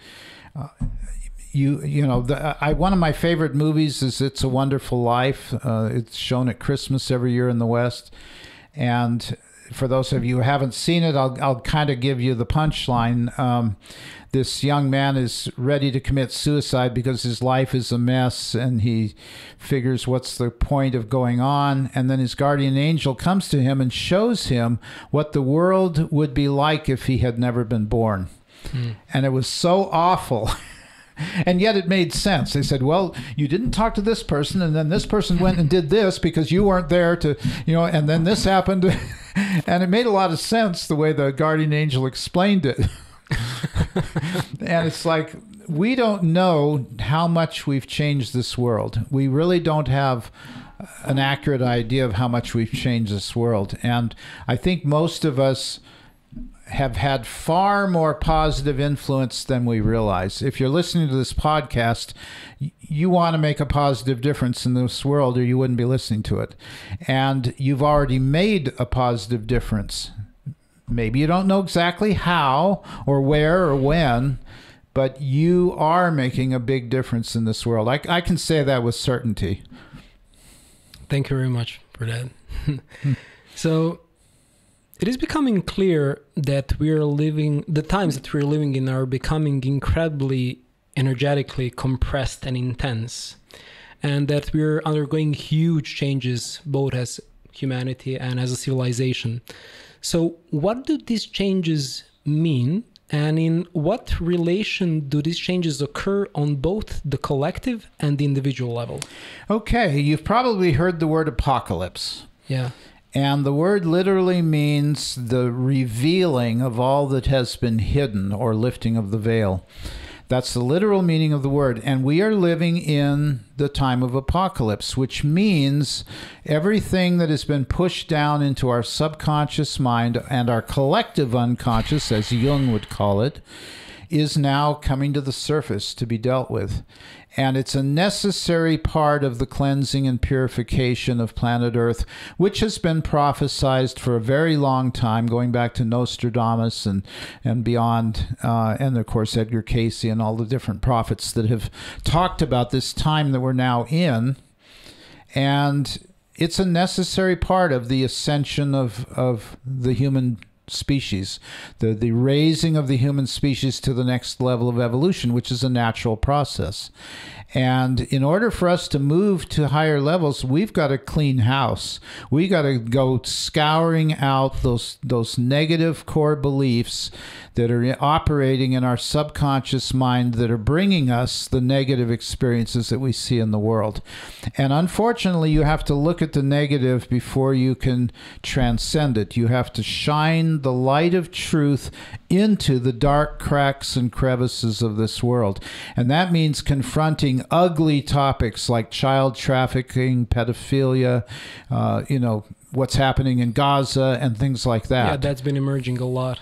One of my favorite movies is It's a Wonderful Life. It's shown at Christmas every year in the West. And for those of you who haven't seen it, I'll kind of give you the punchline. This young man is ready to commit suicide because his life is a mess, and he figures what's the point of going on. And then his guardian angel comes to him and shows him what the world would be like if he had never been born. And it was so awful. And yet it made sense. They said, well, you didn't talk to this person, and then this person went and did this because you weren't there to, and then this happened. And it made a lot of sense the way the guardian angel explained it. And it's like, we don't know how much we've changed this world. We really don't have an accurate idea of how much we've changed this world. And I think most of us have had far more positive influence than we realize. If you're listening to this podcast, you want to make a positive difference in this world, or you wouldn't be listening to it. And you've already made a positive difference. Maybe you don't know exactly how or where or when, but you are making a big difference in this world. I can say that with certainty. Thank you very much for that. So it is becoming clear that the times that we're living in are becoming incredibly energetically compressed and intense, and that we're undergoing huge changes both as humanity and as a civilization. So what do these changes mean, and in what relation do these changes occur on both the collective and the individual level? Okay, you've probably heard the word apocalypse. Yeah. And the word literally means the revealing of all that has been hidden, or lifting of the veil. That's the literal meaning of the word. And we are living in the time of apocalypse, which means everything that has been pushed down into our subconscious mind and our collective unconscious, as Jung would call it, is now coming to the surface to be dealt with. And it's a necessary part of the cleansing and purification of planet Earth, which has been prophesized for a very long time, going back to Nostradamus and beyond, and of course Edgar Cayce and all the different prophets that have talked about this time that we're now in. And it's a necessary part of the ascension of the human species, the raising of the human species to the next level of evolution, which is a natural process. And in order for us to move to higher levels, we've got to clean house. We got to go scouring out those negative core beliefs that are operating in our subconscious mind that are bringing us the negative experiences that we see in the world. And unfortunately, you have to look at the negative before you can transcend it. You have to shine the light of truth into the dark cracks and crevices of this world. And that means confronting ugly topics like child trafficking, pedophilia, what's happening in Gaza and things like that. Yeah, that's been emerging a lot.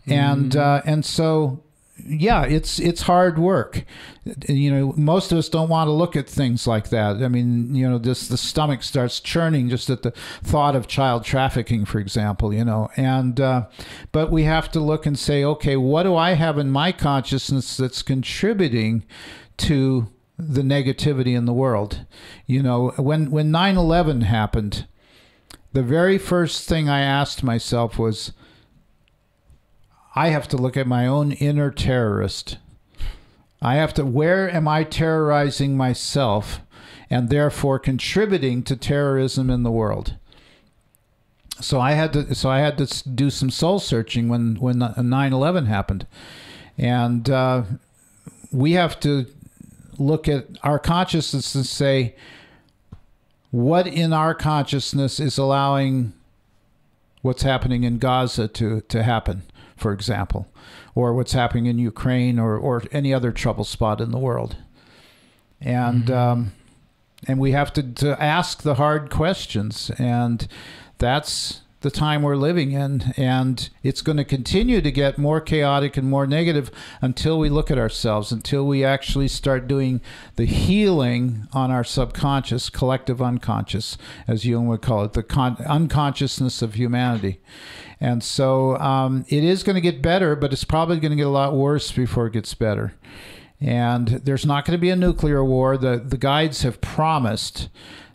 And so, yeah, it's hard work. Most of us don't want to look at things like that. I mean, just the stomach starts churning just at the thought of child trafficking, for example, but we have to look and say, okay, what do I have in my consciousness that's contributing to the negativity in the world? When 9/11 happened, the very first thing I asked myself was, I have to look at my own inner terrorist. Where am I terrorizing myself and therefore contributing to terrorism in the world? So I had to do some soul searching when 9/11 happened. And we have to look at our consciousness and say, what in our consciousness is allowing what's happening in Gaza to happen, for example, or what's happening in Ukraine or any other trouble spot in the world. And and we have to ask the hard questions, and that's the time we're living in, and it's going to continue to get more chaotic and more negative until we look at ourselves, until we actually start doing the healing on our subconscious, collective unconscious, as Jung would call it, the unconsciousness of humanity. And so it is going to get better, but it's probably going to get a lot worse before it gets better. And there's not going to be a nuclear war. The guides have promised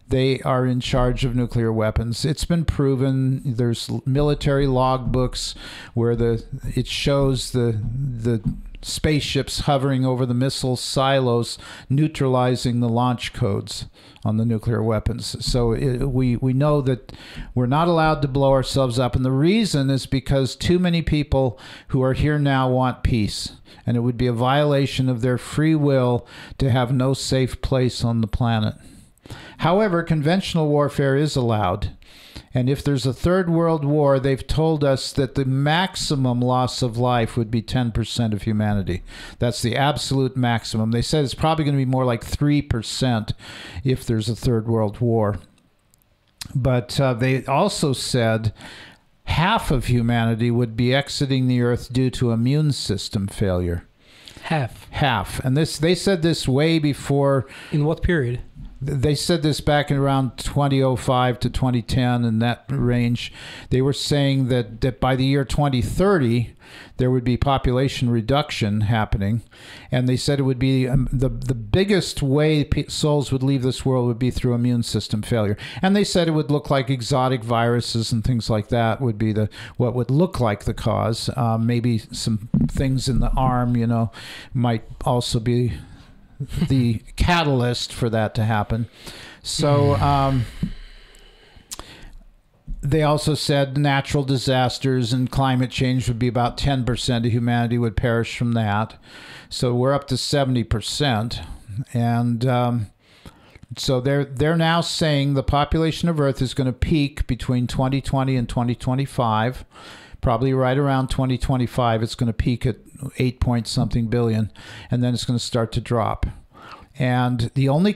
they are in charge of nuclear weapons. It's been proven. There's military logbooks where it shows the spaceships hovering over the missile silos, neutralizing the launch codes on the nuclear weapons. So we know that we're not allowed to blow ourselves up. And the reason is because too many people who are here now want peace. And it would be a violation of their free will to have no safe place on the planet. However, conventional warfare is allowed. And if there's a third world war, they've told us that the maximum loss of life would be 10% of humanity. That's the absolute maximum. They said it's probably going to be more like 3% if there's a third world war. But they also said half of humanity would be exiting the earth due to immune system failure. Half. And they said this way before. In what period? They said this back in around 2005 to 2010, in that range. They were saying that by the year 2030, there would be population reduction happening. And they said it would be the biggest way souls would leave this world would be through immune system failure. And they said it would look like exotic viruses and things like that would be what would look like the cause. Maybe some things in the arm, might also be the catalyst for that to happen. So they also said natural disasters and climate change would be about 10% of humanity would perish from that. So we're up to 70%. And so they're now saying the population of Earth is going to peak between 2020 and 2025. Probably right around 2025, it's going to peak at 8-point-something billion, and then it's going to start to drop. And the only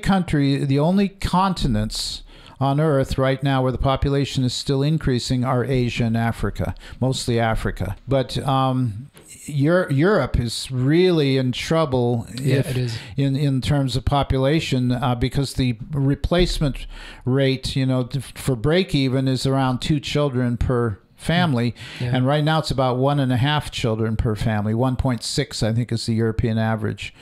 continents on Earth right now where the population is still increasing are Asia and Africa, mostly Africa. But Europe is really in trouble in terms of population because the replacement rate, for break-even is around 2 children per family, and right now it's about 1.5 children per family. 1.6, I think, is the European average,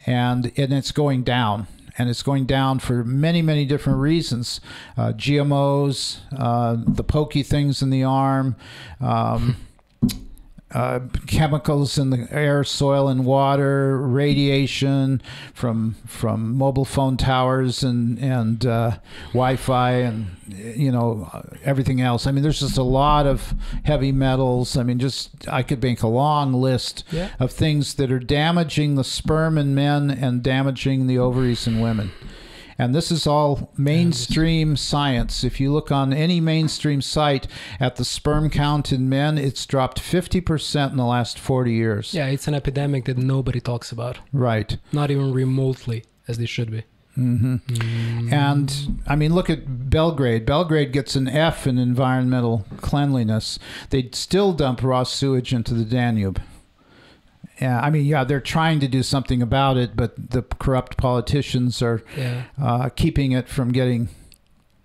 and it's going down, and it's going down for many, many different reasons. GMOs, the pokey things in the arm, chemicals in the air, soil, and water, radiation from mobile phone towers and Wi-Fi and everything else. I mean, there's just a lot of heavy metals. I mean, I could make a long list of things that are damaging the sperm in men and damaging the ovaries in women. And this is all mainstream science. If you look on any mainstream site at the sperm count in men, it's dropped 50% in the last 40 years. Yeah, it's an epidemic that nobody talks about. Right. Not even remotely, as they should be. And, I mean, look at Belgrade. Belgrade gets an F in environmental cleanliness. They still dump raw sewage into the Danube. Yeah, I mean, they're trying to do something about it, but the corrupt politicians are keeping it from getting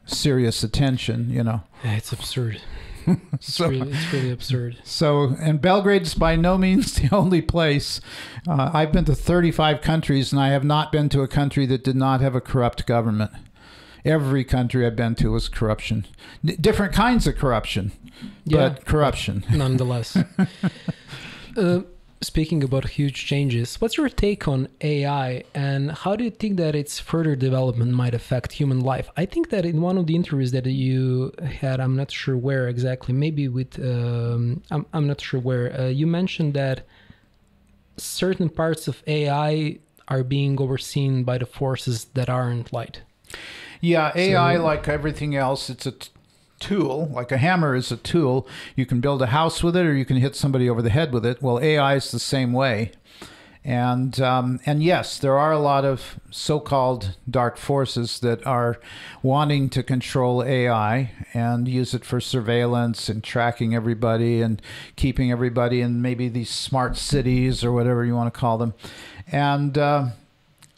serious attention, Yeah, it's absurd. It's really absurd. So, and Belgrade is by no means the only place. I've been to 35 countries, and I have not been to a country that did not have a corrupt government. Every country I've been to was corruption. Different kinds of corruption, but corruption. Nonetheless. Speaking about huge changes, what's your take on AI and how do you think that its further development might affect human life? I think that in one of the interviews that you had, I'm not sure where exactly, maybe with, I'm not sure where, you mentioned that certain parts of AI are being overseen by the forces that aren't light. Yeah, AI, like everything else, it's a tool, like a hammer is a tool. You can build a house with it, or you can hit somebody over the head with it. Well, AI is the same way. And yes, there are a lot of so-called dark forces that are wanting to control AI and use it for surveillance and tracking everybody and keeping everybody in maybe these smart cities or whatever you want to call them. And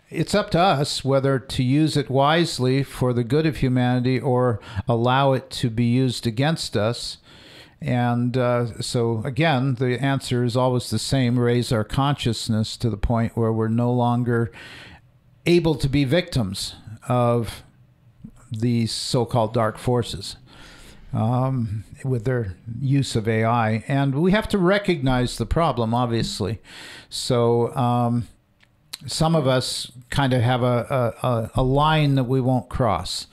it's up to us whether to use it wisely for the good of humanity or allow it to be used against us. And so, again, the answer is always the same: raise our consciousness to the point where we're no longer able to be victims of these so-called dark forces with their use of AI. And we have to recognize the problem, obviously. So some of us kind of have a line that we won't cross.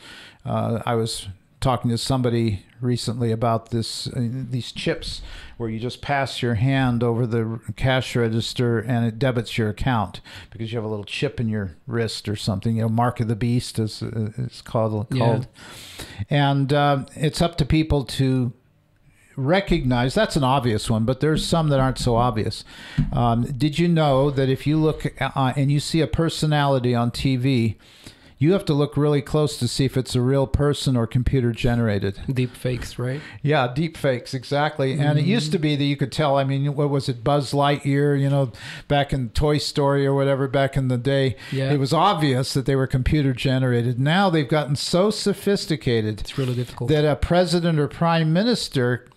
I was talking to somebody recently about these chips where you just pass your hand over the cash register and it debits your account because you have a little chip in your wrist or something, mark of the beast is called. Yeah. And it's up to people to recognize. That's an obvious one, but there's some that aren't so obvious. Did you know that if you look and you see a personality on TV, you have to look really close to see if it's a real person or computer generated? Deep fakes, right? Yeah, deep fakes, exactly. And it used to be that you could tell. I mean, what was it, Buzz Lightyear, back in Toy Story or whatever back in the day. Yeah. It was obvious that they were computer generated. Now they've gotten so sophisticated It's really difficult. that a president or prime minister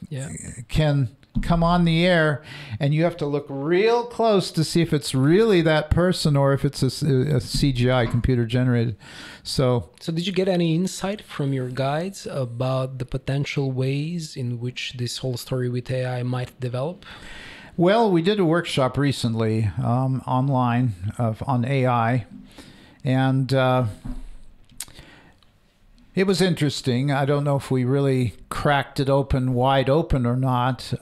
can come on the air and you have to look real close to see if it's really that person or if it's a CGI, computer generated. So did you get any insight from your guides about the potential ways in which this whole story with AI might develop? Well, we did a workshop recently online on AI, and it was interesting. I don't know if we really cracked it wide open or not.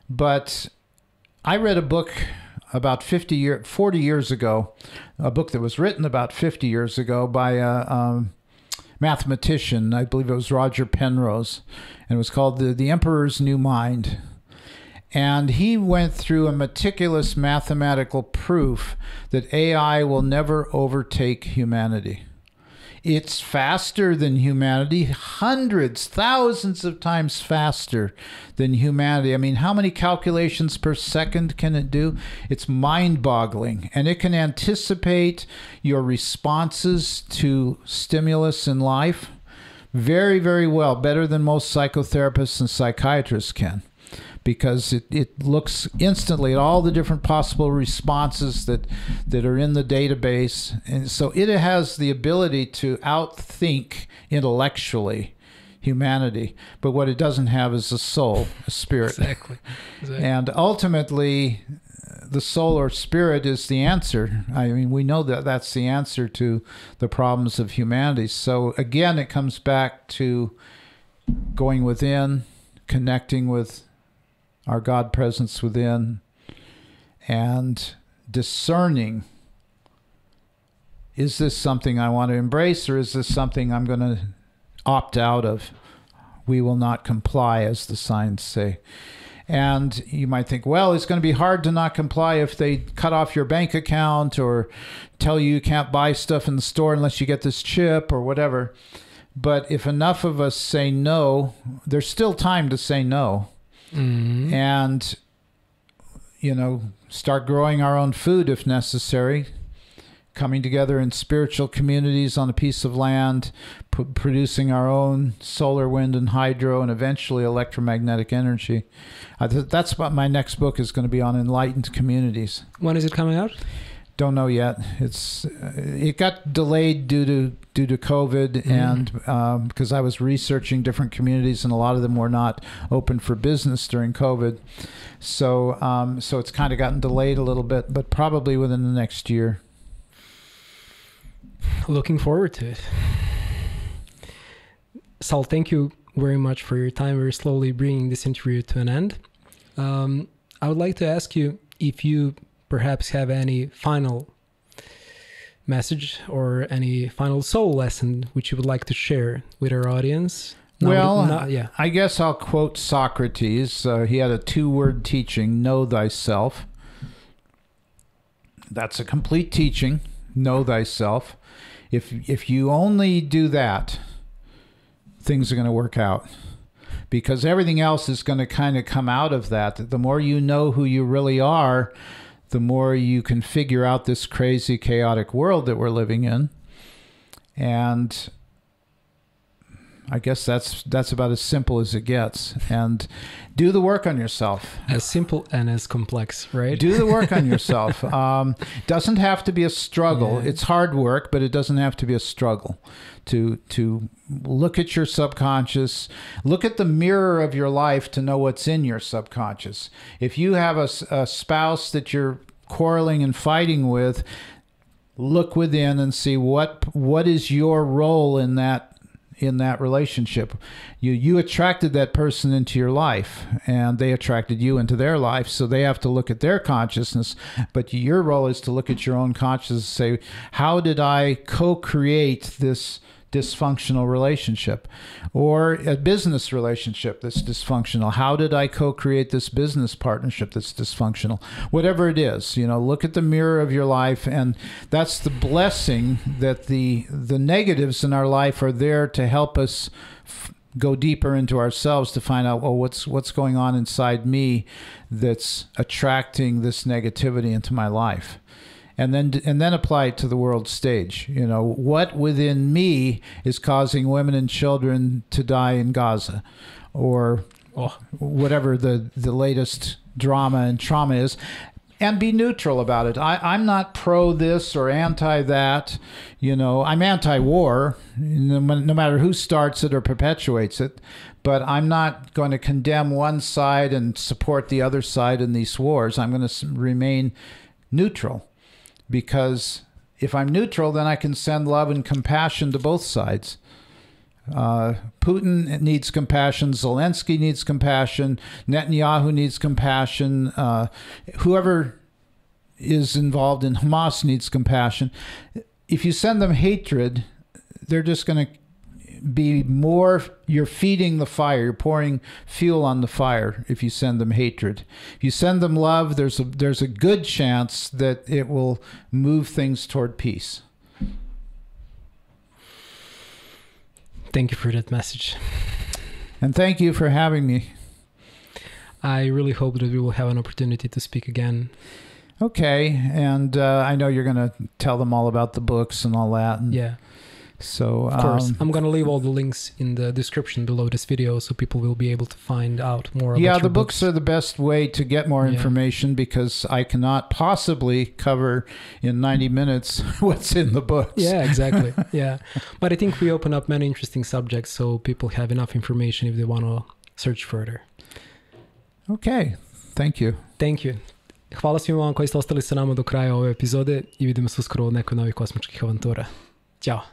But I read a book about 40 years ago, a book that was written about 50 years ago by a mathematician. I believe it was Roger Penrose, and it was called The Emperor's New Mind. And he went through a meticulous mathematical proof that AI will never overtake humanity. It's faster than humanity, hundreds, thousands of times faster than humanity. I mean, how many calculations per second can it do? It's mind-boggling. And it can anticipate your responses to stimulus in life very, very well, better than most psychotherapists and psychiatrists can, because it looks instantly at all the different possible responses that are in the database. And so it has the ability to outthink intellectually humanity. But what it doesn't have is a soul, a spirit. Exactly. And ultimately, the soul or spirit is the answer. I mean, we know that that's the answer to the problems of humanity. So again, it comes back to going within, connecting with our God presence within, and discerning, is this something I want to embrace, or is this something I'm going to opt out of? We will not comply, as the signs say. And you might think, well, it's going to be hard to not comply if they cut off your bank account or tell you can't buy stuff in the store unless you get this chip or whatever. But if enough of us say no, there's still time to say no. Mm-hmm. And, start growing our own food if necessary, coming together in spiritual communities on a piece of land, producing our own solar, wind, and hydro, and eventually electromagnetic energy. That's what my next book is going to be on, enlightened communities. When is it coming out? Don't know yet. It got delayed due to COVID, and because I was researching different communities, and a lot of them were not open for business during COVID. So it's kind of gotten delayed a little bit, but probably within the next year. Looking forward to it. Sal, thank you very much for your time. We're slowly bringing this interview to an end. I would like to ask you if you perhaps have any final message or any final soul lesson which you would like to share with our audience. Well, I guess I'll quote Socrates. He had a 2-word teaching, know thyself. That's a complete teaching, know thyself. If you only do that, things are going to work out. Because everything else is going to kind of come out of that. The more you know who you really are, the more you can figure out this crazy, chaotic world that we're living in. And I guess that's about as simple as it gets. And do the work on yourself. As simple and as complex, right? Do the work on yourself. Doesn't have to be a struggle. Yeah. It's hard work, but it doesn't have to be a struggle. To look at your subconscious, look at the mirror of your life to know what's in your subconscious. If you have a spouse that you're quarreling and fighting with, look within and see what is your role in that relationship. You attracted that person into your life, and they attracted you into their life, so they have to look at their consciousness, but your role is to look at your own consciousness and say, how did I co-create this dysfunctional relationship? Or a business relationship that's dysfunctional, how did I co-create this business partnership that's dysfunctional? Whatever it is, look at the mirror of your life, and that's the blessing that the negatives in our life are there to help us go deeper into ourselves to find out, well, what's going on inside me that's attracting this negativity into my life. And then apply it to the world stage. What within me is causing women and children to die in Gaza, or whatever the latest drama and trauma is, and be neutral about it. I'm not pro this or anti that. I'm anti-war, no matter who starts it or perpetuates it. But I'm not going to condemn one side and support the other side in these wars. I'm going to remain neutral. Because if I'm neutral, then I can send love and compassion to both sides. Putin needs compassion. Zelensky needs compassion. Netanyahu needs compassion. Whoever is involved in Hamas needs compassion. If you send them hatred, they're just going to be more, you're feeding the fire, you're pouring fuel on the fire if you send them hatred. If you send them love, there's a good chance that it will move things toward peace. Thank you for that message. And thank you for having me. I really hope that we will have an opportunity to speak again. Okay, and I know you're going to tell them all about the books and all that. And yeah. So, of course, I'm going to leave all the links in the description below this video so people will be able to find out more about your the books are the best way to get more information, because I cannot possibly cover in 90 minutes what's in the books. Yeah, exactly. Yeah. But I think we open up many interesting subjects so people have enough information if they want to search further. Okay. Thank you. Thank you. Hvala svima vam koji ste ostali sa nama do kraja ove epizode i vidimo se uskoro u nekoj novih kosmičkih avantura. Ćao.